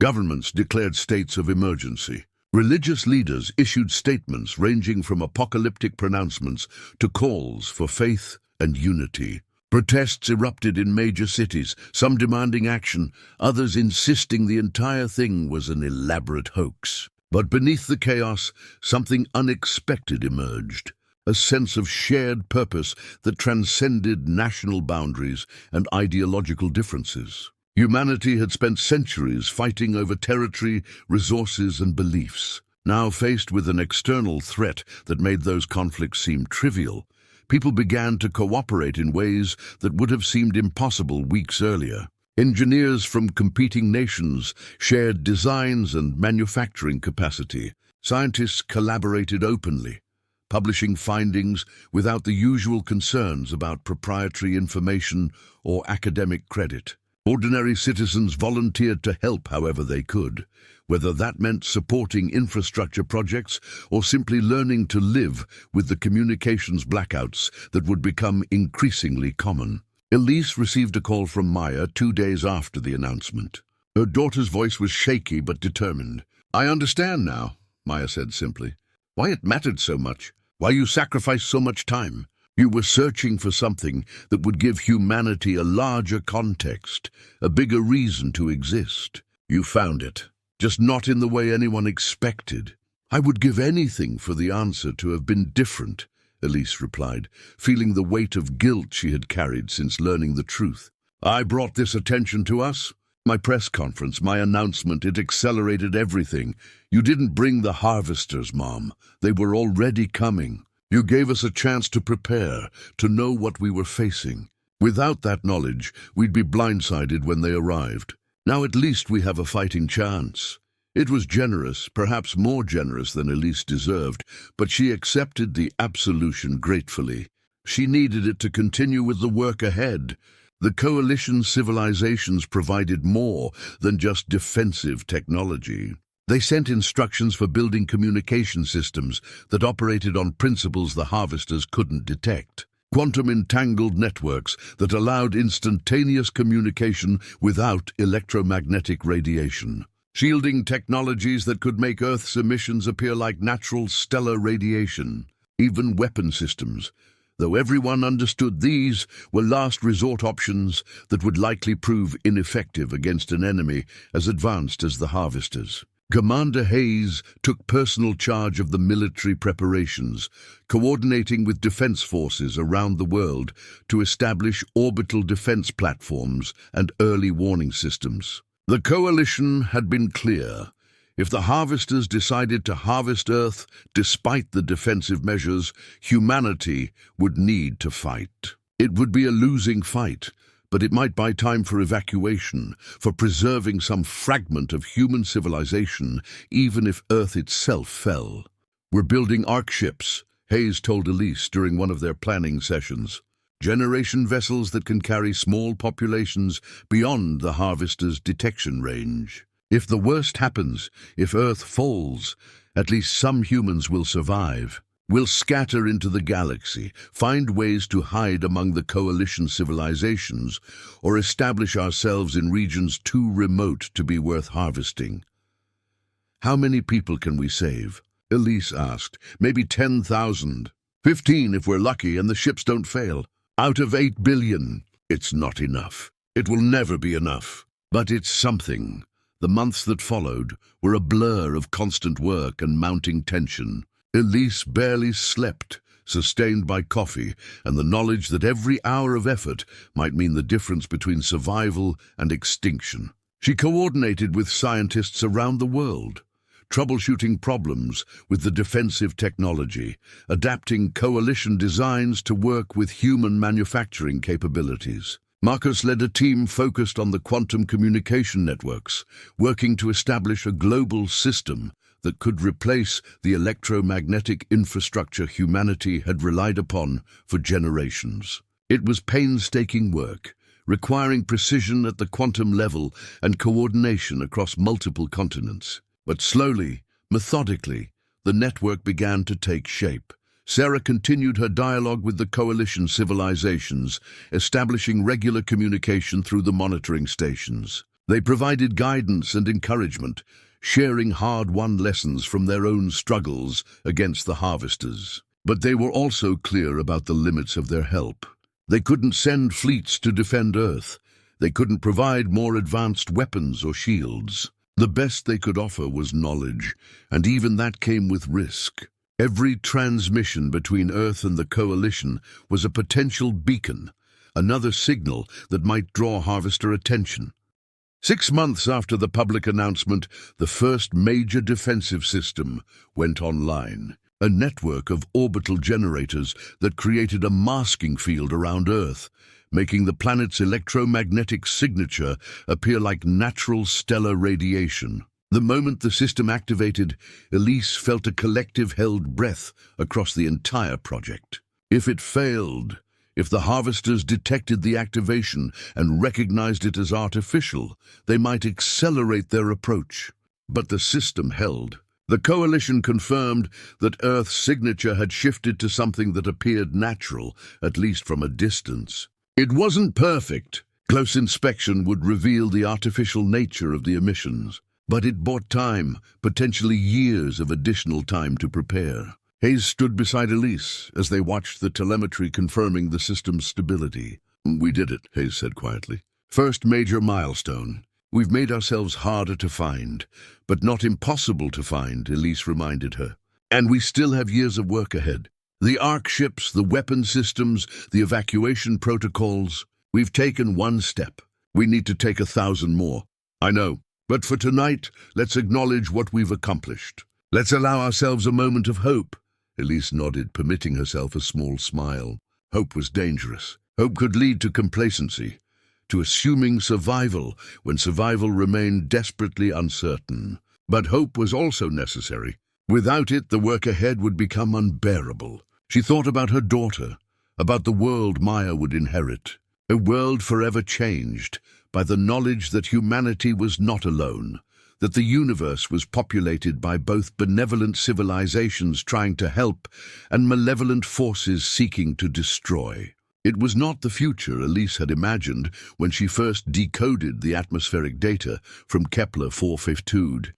Governments declared states of emergency. Religious leaders issued statements ranging from apocalyptic pronouncements to calls for faith and unity. Protests erupted in major cities, some demanding action, others insisting the entire thing was an elaborate hoax. But beneath the chaos, something unexpected emerged, a sense of shared purpose that transcended national boundaries and ideological differences. Humanity had spent centuries fighting over territory, resources, and beliefs. Now faced with an external threat that made those conflicts seem trivial, people began to cooperate in ways that would have seemed impossible weeks earlier. Engineers from competing nations shared designs and manufacturing capacity. Scientists collaborated openly, publishing findings without the usual concerns about proprietary information or academic credit. Ordinary citizens volunteered to help however they could, whether that meant supporting infrastructure projects or simply learning to live with the communications blackouts that would become increasingly common. Elise received a call from Maya 2 days after the announcement. Her daughter's voice was shaky but determined. "I understand now," Maya said simply. "Why it mattered so much, why you sacrificed so much time. You were searching for something that would give humanity a larger context, a bigger reason to exist. You found it, just not in the way anyone expected." "I would give anything for the answer to have been different," Elise replied, feeling the weight of guilt she had carried since learning the truth. "I brought this attention to us. My press conference, my announcement, it accelerated everything. You didn't bring the harvesters, Mom. They were already coming. You gave us a chance to prepare, to know what we were facing. Without that knowledge, we'd be blindsided when they arrived. Now at least we have a fighting chance." It was generous, perhaps more generous than Elise deserved, but she accepted the absolution gratefully. She needed it to continue with the work ahead. The coalition civilizations provided more than just defensive technology. They sent instructions for building communication systems that operated on principles the harvesters couldn't detect. Quantum-entangled networks that allowed instantaneous communication without electromagnetic radiation. Shielding technologies that could make Earth's emissions appear like natural stellar radiation. Even weapon systems, though everyone understood these were last resort options that would likely prove ineffective against an enemy as advanced as the harvesters. Commander Hayes took personal charge of the military preparations, coordinating with defense forces around the world to establish orbital defense platforms and early warning systems. The coalition had been clear. If the harvesters decided to harvest Earth despite the defensive measures, humanity would need to fight. It would be a losing fight, but it might buy time for evacuation, for preserving some fragment of human civilization, even if Earth itself fell. "We're building ark ships," Hayes told Elise during one of their planning sessions. "Generation vessels that can carry small populations beyond the harvester's detection range. If the worst happens, if Earth falls, at least some humans will survive. We'll scatter into the galaxy, find ways to hide among the coalition civilizations, or establish ourselves in regions too remote to be worth harvesting." "How many people can we save?" Elise asked. "Maybe 10,000. 15 if we're lucky and the ships don't fail. Out of 8 billion. It's not enough. It will never be enough. But it's something." The months that followed were a blur of constant work and mounting tension. Elise barely slept, sustained by coffee and the knowledge that every hour of effort might mean the difference between survival and extinction. She coordinated with scientists around the world, troubleshooting problems with the defensive technology, adapting coalition designs to work with human manufacturing capabilities. Marcus led a team focused on the quantum communication networks, working to establish a global system that could replace the electromagnetic infrastructure humanity had relied upon for generations. It was painstaking work, requiring precision at the quantum level and coordination across multiple continents. But slowly, methodically, the network began to take shape. Sarah continued her dialogue with the coalition civilizations, establishing regular communication through the monitoring stations. They provided guidance and encouragement, sharing hard-won lessons from their own struggles against the harvesters. But they were also clear about the limits of their help. They couldn't send fleets to defend Earth. They couldn't provide more advanced weapons or shields. The best they could offer was knowledge, and even that came with risk. Every transmission between Earth and the coalition was a potential beacon, another signal that might draw harvester attention. 6 months after the public announcement, the first major defensive system went online. A network of orbital generators that created a masking field around Earth, making the planet's electromagnetic signature appear like natural stellar radiation. The moment the system activated, Elise felt a collective held breath across the entire project. If it failed, if the harvesters detected the activation and recognized it as artificial, they might accelerate their approach. But the system held. The coalition confirmed that Earth's signature had shifted to something that appeared natural, at least from a distance. It wasn't perfect. Close inspection would reveal the artificial nature of the emissions. But it bought time, potentially years of additional time to prepare. Hayes stood beside Elise as they watched the telemetry confirming the system's stability. "We did it," Hayes said quietly. "First major milestone. We've made ourselves harder to find, but not impossible to find," Elise reminded her. "And we still have years of work ahead. The arc ships, the weapon systems, the evacuation protocols. We've taken one step. We need to take 1,000 more. I know. But for tonight, let's acknowledge what we've accomplished. Let's allow ourselves a moment of hope." Elise nodded, permitting herself a small smile. Hope was dangerous. Hope could lead to complacency, to assuming survival when survival remained desperately uncertain. But hope was also necessary. Without it, the work ahead would become unbearable. She thought about her daughter, about the world Maya would inherit, a world forever changed by the knowledge that humanity was not alone, that the universe was populated by both benevolent civilizations trying to help and malevolent forces seeking to destroy. It was not the future Elise had imagined when she first decoded the atmospheric data from Kepler 452,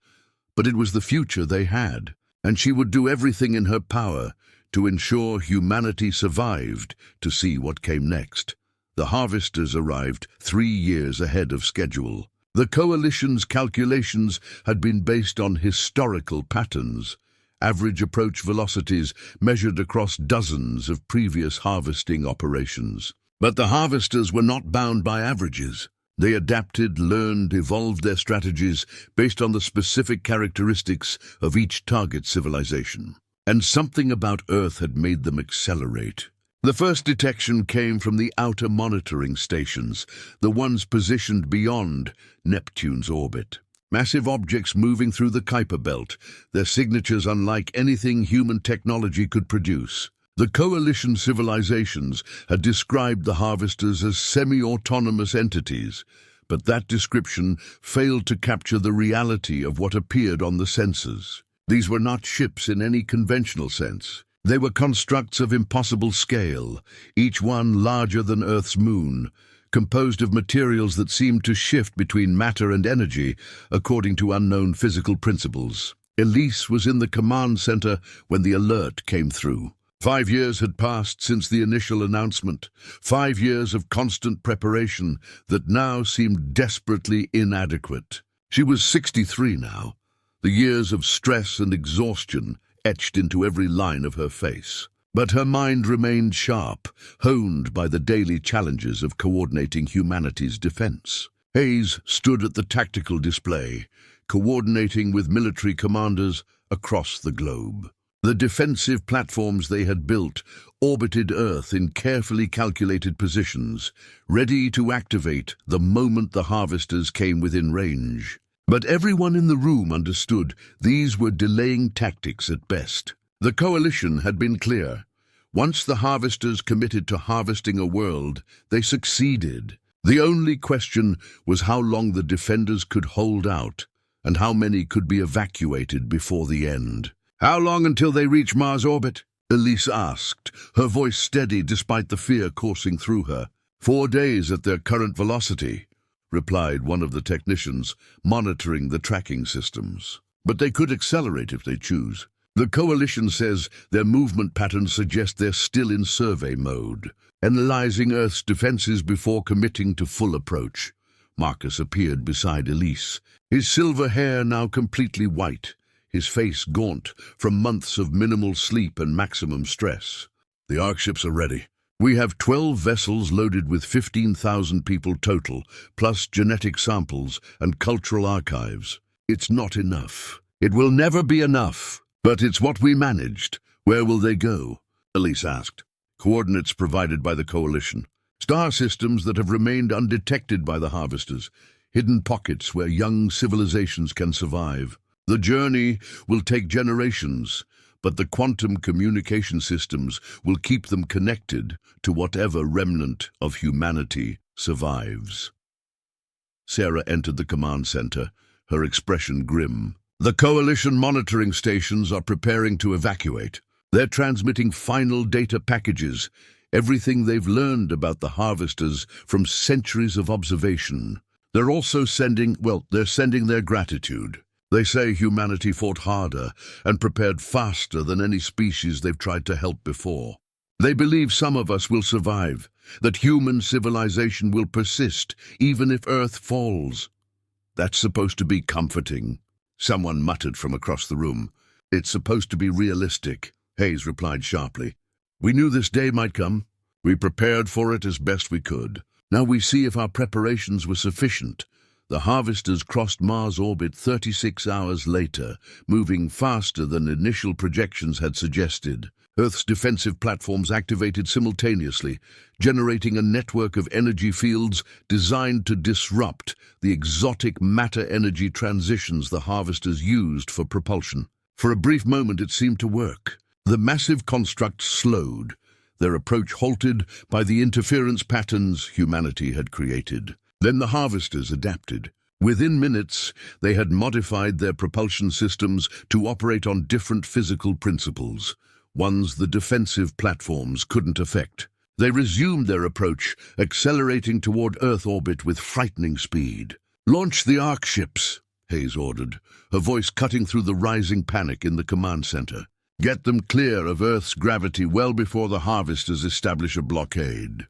but it was the future they had, and she would do everything in her power to ensure humanity survived to see what came next. The harvesters arrived 3 years ahead of schedule. The coalition's calculations had been based on historical patterns, average approach velocities measured across dozens of previous harvesting operations. But the harvesters were not bound by averages. They adapted, learned, evolved their strategies based on the specific characteristics of each target civilization. And something about Earth had made them accelerate. The first detection came from the outer monitoring stations, the ones positioned beyond Neptune's orbit. Massive objects moving through the Kuiper Belt, their signatures unlike anything human technology could produce. The coalition civilizations had described the harvesters as semi-autonomous entities, but that description failed to capture the reality of what appeared on the sensors. These were not ships in any conventional sense. They were constructs of impossible scale, each one larger than Earth's moon, composed of materials that seemed to shift between matter and energy according to unknown physical principles. Elise was in the command center when the alert came through. 5 years had passed since the initial announcement, 5 years of constant preparation that now seemed desperately inadequate. She was 63 now, the years of stress and exhaustion etched into every line of her face. But her mind remained sharp, honed by the daily challenges of coordinating humanity's defense. Hayes stood at the tactical display, coordinating with military commanders across the globe. The defensive platforms they had built orbited Earth in carefully calculated positions, ready to activate the moment the harvesters came within range. But everyone in the room understood these were delaying tactics at best. The coalition had been clear. Once the harvesters committed to harvesting a world, they succeeded. The only question was how long the defenders could hold out, and how many could be evacuated before the end. "How long until they reach Mars orbit?" Elise asked, her voice steady despite the fear coursing through her. 4 days at their current velocity," replied one of the technicians, monitoring the tracking systems. "But they could accelerate if they choose. The coalition says their movement patterns suggest they're still in survey mode, analyzing Earth's defenses before committing to full approach." Marcus appeared beside Elise, his silver hair now completely white, his face gaunt from months of minimal sleep and maximum stress. "The Ark ships are ready. We have 12 vessels loaded with 15,000 people total, plus genetic samples and cultural archives. It's not enough. It will never be enough. But it's what we managed. Where will they go?" Elise asked. "Coordinates provided by the coalition. Star systems that have remained undetected by the harvesters. Hidden pockets where young civilizations can survive. The journey will take generations, but the quantum communication systems will keep them connected to whatever remnant of humanity survives." Sarah entered the command center, her expression grim. "The coalition monitoring stations are preparing to evacuate. They're transmitting final data packages, everything they've learned about the harvesters from centuries of observation. They're also sending their gratitude. They say humanity fought harder and prepared faster than any species they've tried to help before. They believe some of us will survive, that human civilization will persist even if Earth falls." "That's supposed to be comforting," someone muttered from across the room. "It's supposed to be realistic," Hayes replied sharply. "We knew this day might come. We prepared for it as best we could. Now we see if our preparations were sufficient." The harvesters crossed Mars orbit 36 hours later, moving faster than initial projections had suggested. Earth's defensive platforms activated simultaneously, generating a network of energy fields designed to disrupt the exotic matter-energy transitions the harvesters used for propulsion. For a brief moment it seemed to work. The massive construct slowed, their approach halted by the interference patterns humanity had created. Then the harvesters adapted. Within minutes, they had modified their propulsion systems to operate on different physical principles, ones the defensive platforms couldn't affect. They resumed their approach, accelerating toward Earth orbit with frightening speed. "Launch the Ark ships," Hayes ordered, her voice cutting through the rising panic in the command center. "Get them clear of Earth's gravity well before the harvesters establish a blockade."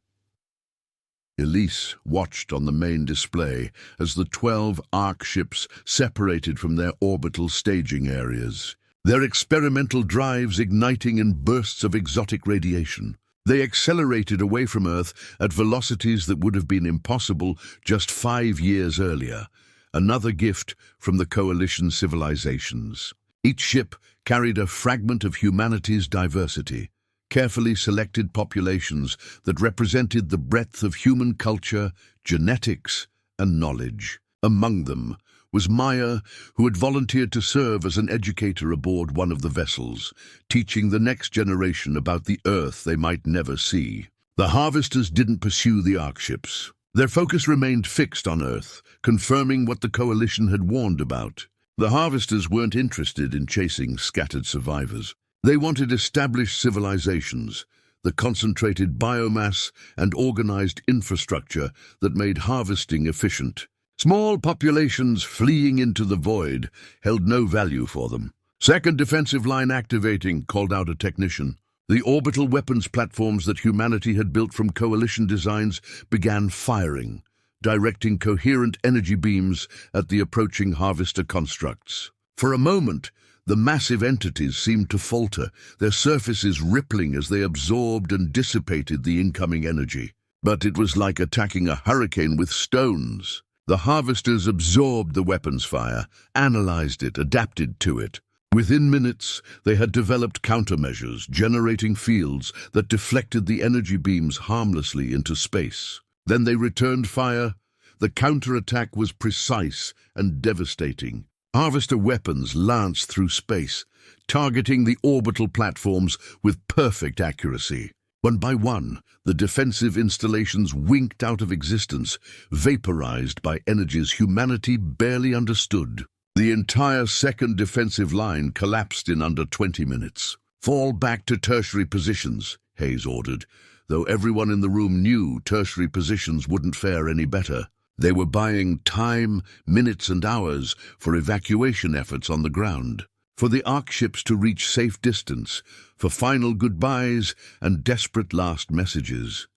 Elise watched on the main display as the 12 Ark ships separated from their orbital staging areas, their experimental drives igniting in bursts of exotic radiation. They accelerated away from Earth at velocities that would have been impossible just 5 years earlier, another gift from the coalition civilizations. Each ship carried a fragment of humanity's diversity, carefully selected populations that represented the breadth of human culture, genetics, and knowledge. Among them was Maya, who had volunteered to serve as an educator aboard one of the vessels, teaching the next generation about the Earth they might never see. The harvesters didn't pursue the Ark ships. Their focus remained fixed on Earth, confirming what the coalition had warned about. The harvesters weren't interested in chasing scattered survivors. They wanted established civilizations, the concentrated biomass and organized infrastructure that made harvesting efficient. Small populations fleeing into the void held no value for them. "Second defensive line activating," called out a technician. The orbital weapons platforms that humanity had built from coalition designs began firing, directing coherent energy beams at the approaching harvester constructs. For a moment, the massive entities seemed to falter, their surfaces rippling as they absorbed and dissipated the incoming energy. But it was like attacking a hurricane with stones. The harvesters absorbed the weapons fire, analyzed it, adapted to it. Within minutes, they had developed countermeasures, generating fields that deflected the energy beams harmlessly into space. Then they returned fire, The counterattack was precise and devastating. Harvester weapons lanced through space, targeting the orbital platforms with perfect accuracy. One by one, the defensive installations winked out of existence, vaporized by energies humanity barely understood. The entire second defensive line collapsed in under 20 minutes. "Fall back to tertiary positions," Hayes ordered, though everyone in the room knew tertiary positions wouldn't fare any better. They were buying time, minutes and hours for evacuation efforts on the ground, for the Ark ships to reach safe distance, for final goodbyes and desperate last messages.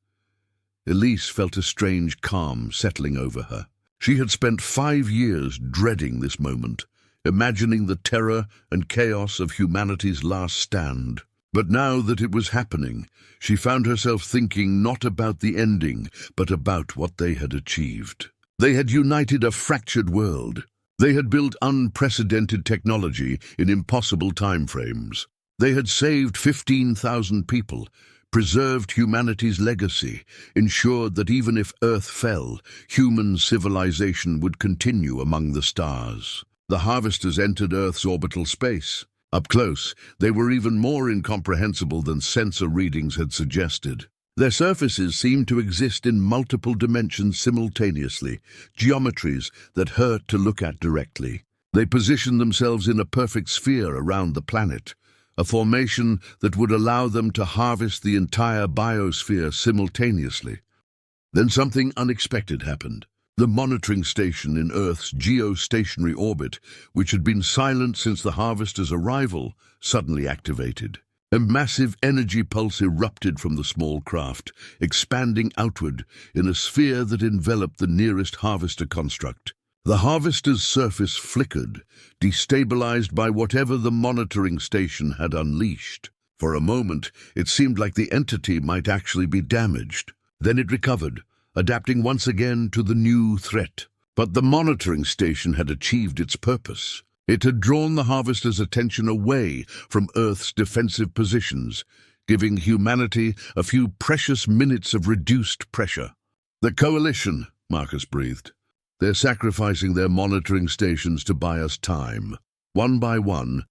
Elise felt a strange calm settling over her. She had spent 5 years dreading this moment, imagining the terror and chaos of humanity's last stand. But now that it was happening, she found herself thinking not about the ending, but about what they had achieved. They had united a fractured world. They had built unprecedented technology in impossible timeframes. They had saved 15,000 people, preserved humanity's legacy, ensured that even if Earth fell, human civilization would continue among the stars. The harvesters entered Earth's orbital space. Up close, they were even more incomprehensible than sensor readings had suggested. Their surfaces seemed to exist in multiple dimensions simultaneously, geometries that hurt to look at directly. They positioned themselves in a perfect sphere around the planet, a formation that would allow them to harvest the entire biosphere simultaneously. Then something unexpected happened. The monitoring station in Earth's geostationary orbit, which had been silent since the harvesters' arrival, suddenly activated. A massive energy pulse erupted from the small craft, expanding outward in a sphere that enveloped the nearest harvester construct. The harvester's surface flickered, destabilized by whatever the monitoring station had unleashed. For a moment, it seemed like the entity might actually be damaged. Then it recovered, adapting once again to the new threat. But the monitoring station had achieved its purpose. It had drawn the harvester's attention away from Earth's defensive positions, giving humanity a few precious minutes of reduced pressure. "The coalition," Marcus breathed. "They're sacrificing their monitoring stations to buy us time." One by one,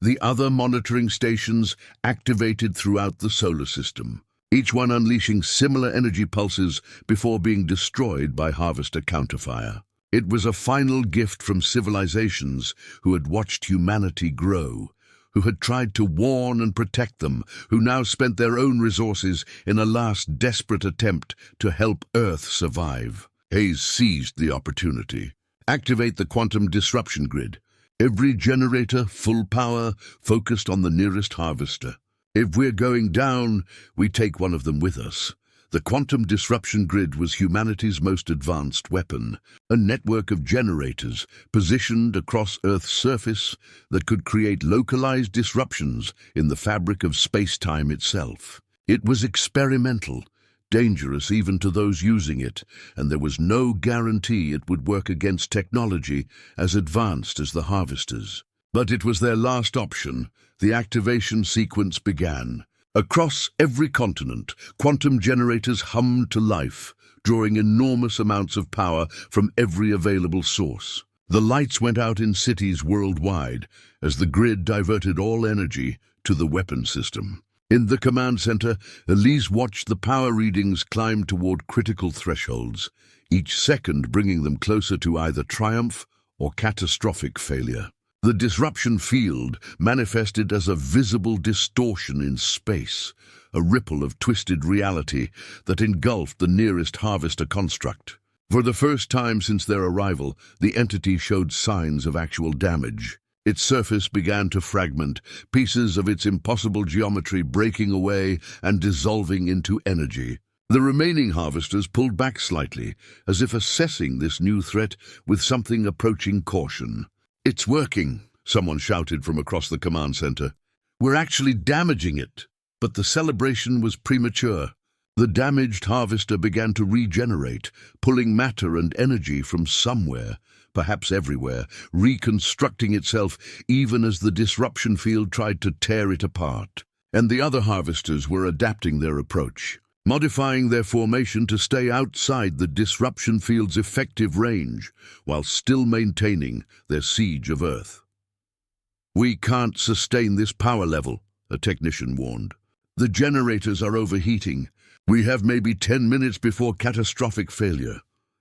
the other monitoring stations activated throughout the solar system, each one unleashing similar energy pulses before being destroyed by harvester counterfire. It was a final gift from civilizations who had watched humanity grow, who had tried to warn and protect them, who now spent their own resources in a last desperate attempt to help Earth survive. Hayes seized the opportunity. "Activate the quantum disruption grid. Every generator, full power, focused on the nearest harvester. If we're going down, we take one of them with us." The quantum disruption grid was humanity's most advanced weapon, a network of generators positioned across Earth's surface that could create localized disruptions in the fabric of space-time itself. It was experimental, dangerous even to those using it, and there was no guarantee it would work against technology as advanced as the harvesters. But it was their last option. The activation sequence began. Across every continent, quantum generators hummed to life, drawing enormous amounts of power from every available source. The lights went out in cities worldwide as the grid diverted all energy to the weapon system. In the command center, Elise watched the power readings climb toward critical thresholds, each second bringing them closer to either triumph or catastrophic failure. The disruption field manifested as a visible distortion in space, a ripple of twisted reality that engulfed the nearest harvester construct. For the first time since their arrival, the entity showed signs of actual damage. Its surface began to fragment, pieces of its impossible geometry breaking away and dissolving into energy. The remaining harvesters pulled back slightly, as if assessing this new threat with something approaching caution. "It's working," someone shouted from across the command center. "We're actually damaging it." But the celebration was premature. The damaged harvester began to regenerate, pulling matter and energy from somewhere, perhaps everywhere, reconstructing itself even as the disruption field tried to tear it apart. And the other harvesters were adapting their approach. modifying their formation to stay outside the disruption field's effective range while still maintaining their siege of Earth. "We can't sustain this power level," a technician warned. "The generators are overheating. We have maybe 10 minutes before catastrophic failure."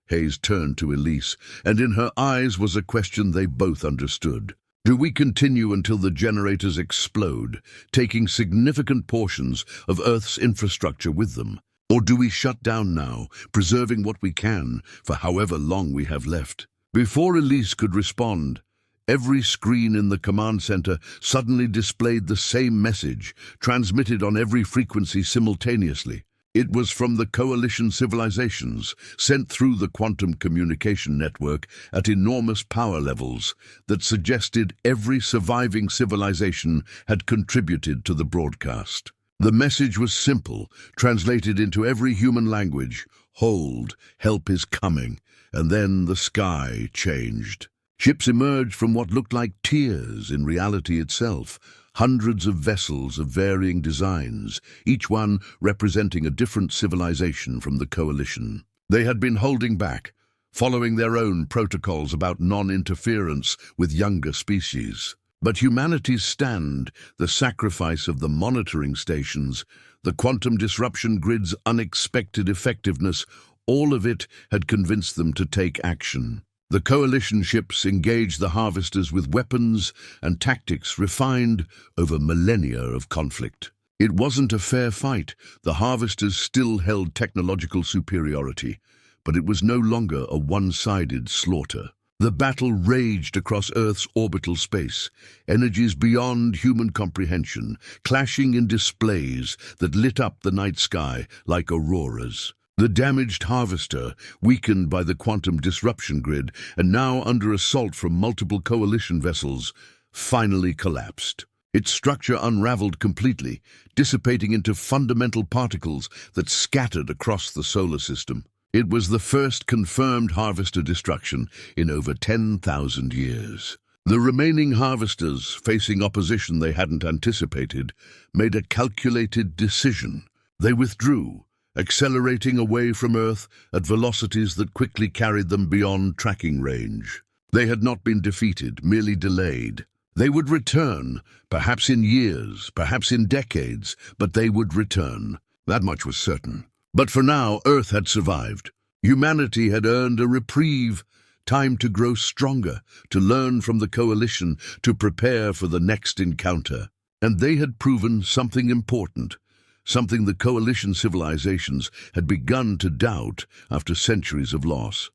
Hayes turned to Elise, and in her eyes was a question they both understood. "Do we continue until the generators explode, taking significant portions of Earth's infrastructure with them? Or do we shut down now, preserving what we can for however long we have left?" Before Elise could respond, every screen in the command center suddenly displayed the same message, transmitted on every frequency simultaneously. It was from the coalition civilizations, sent through the quantum communication network at enormous power levels, that suggested every surviving civilization had contributed to the broadcast. The message was simple, translated into every human language: "Hold, help is coming." And then the sky changed. Ships emerged from what looked like tiers in reality itself. Hundreds of vessels of varying designs, each one representing a different civilization from the coalition. They had been holding back, following their own protocols about non-interference with younger species. But humanity's stand, the sacrifice of the monitoring stations, the quantum disruption grid's unexpected effectiveness, all of it had convinced them to take action. The coalition ships engaged the harvesters with weapons and tactics refined over millennia of conflict. It wasn't a fair fight. The harvesters still held technological superiority, but it was no longer a one-sided slaughter. The battle raged across Earth's orbital space, energies beyond human comprehension, clashing in displays that lit up the night sky like auroras. The damaged harvester, weakened by the quantum disruption grid and now under assault from multiple coalition vessels, finally collapsed. Its structure unraveled completely, dissipating into fundamental particles that scattered across the solar system. It was the first confirmed harvester destruction in over 10,000 years. The remaining harvesters, facing opposition they hadn't anticipated, made a calculated decision. They withdrew, accelerating away from Earth at velocities that quickly carried them beyond tracking range. They had not been defeated, merely delayed. They would return, perhaps in years, perhaps in decades, but they would return. That much was certain. But for now, Earth had survived. Humanity had earned a reprieve, time to grow stronger, to learn from the coalition, to prepare for the next encounter. And they had proven something important, something the coalition civilizations had begun to doubt after centuries of loss.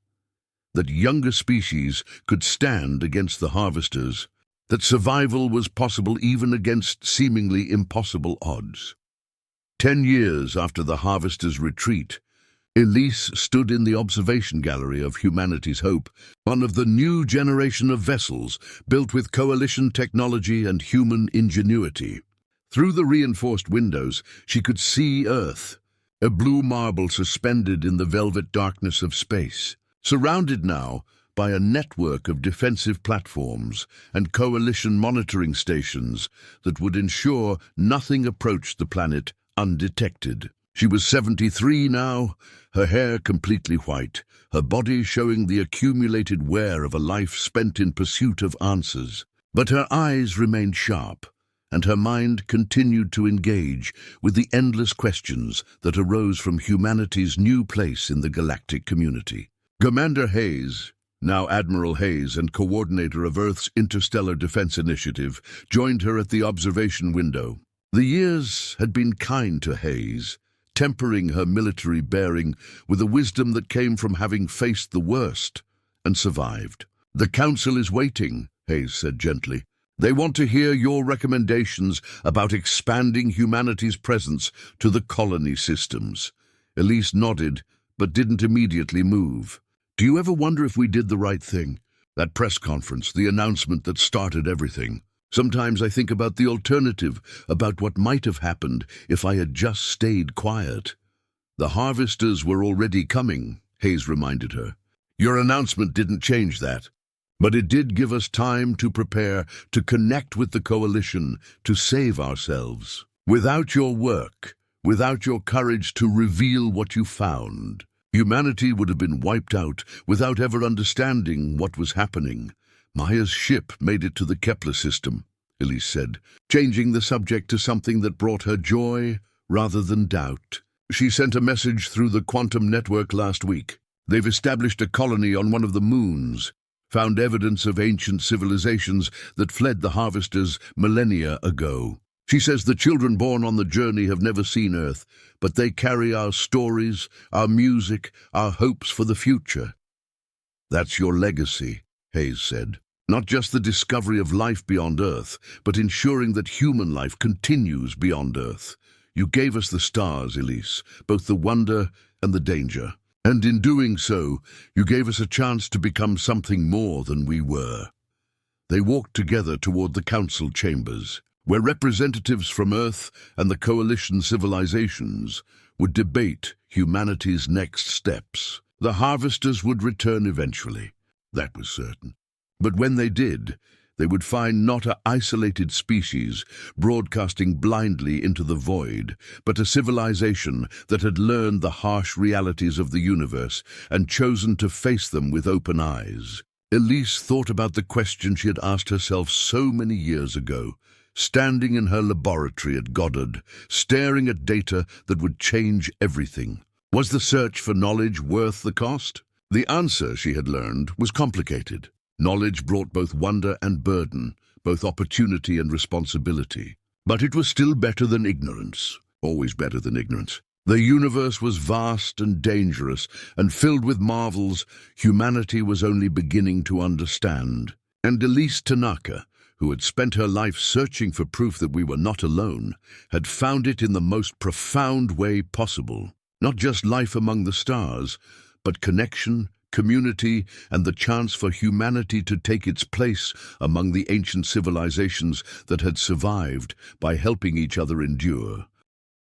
That younger species could stand against the harvesters, that survival was possible even against seemingly impossible odds. 10 years after the harvesters' retreat, Elise stood in the observation gallery of humanity's hope, one of the new generation of vessels built with coalition technology and human ingenuity. Through the reinforced windows, she could see Earth, a blue marble suspended in the velvet darkness of space, surrounded now by a network of defensive platforms and coalition monitoring stations that would ensure nothing approached the planet undetected. She was 73 now, her hair completely white, her body showing the accumulated wear of a life spent in pursuit of answers. But her eyes remained sharp, and her mind continued to engage with the endless questions that arose from humanity's new place in the galactic community. Commander Hayes, now Admiral Hayes and coordinator of Earth's Interstellar Defense Initiative, joined her at the observation window. The years had been kind to Hayes, tempering her military bearing with a wisdom that came from having faced the worst and survived. "The Council is waiting," Hayes said gently. "They want to hear your recommendations about expanding humanity's presence to the colony systems." Elise nodded, but didn't immediately move. "Do you ever wonder if we did the right thing? That press conference, the announcement that started everything. Sometimes I think about the alternative, about what might have happened if I had just stayed quiet." "The harvesters were already coming," Hayes reminded her. "Your announcement didn't change that. But it did give us time to prepare, to connect with the coalition, to save ourselves. Without your work, without your courage to reveal what you found. Humanity would have been wiped out without ever understanding what was happening. Maya's ship made it to the Kepler system, Elise said, changing the subject to something that brought her joy rather than doubt. She sent a message through the quantum network last week. They've established a colony on one of the moons, found evidence of ancient civilizations that fled the harvesters millennia ago. She says the children born on the journey have never seen Earth, but they carry our stories, our music, our hopes for the future. That's your legacy, Hayes said. Not just the discovery of life beyond Earth, but ensuring that human life continues beyond Earth. You gave us the stars, Elise, both the wonder and the danger. And in doing so, you gave us a chance to become something more than we were. They walked together toward the council chambers, where representatives from Earth and the coalition civilizations would debate humanity's next steps. The harvesters would return eventually, that was certain. But when they did, they would find not an isolated species broadcasting blindly into the void, but a civilization that had learned the harsh realities of the universe and chosen to face them with open eyes. Elise thought about the question she had asked herself so many years ago, standing in her laboratory at Goddard, staring at data that would change everything. Was the search for knowledge worth the cost? The answer, she had learned, was complicated. Knowledge brought both wonder and burden, both opportunity and responsibility. But it was still better than ignorance, always better than ignorance. The universe was vast and dangerous, and filled with marvels humanity was only beginning to understand. And Elise Tanaka, who had spent her life searching for proof that we were not alone, had found it in the most profound way possible. Not just life among the stars, but connection, community, and the chance for humanity to take its place among the ancient civilizations that had survived by helping each other endure.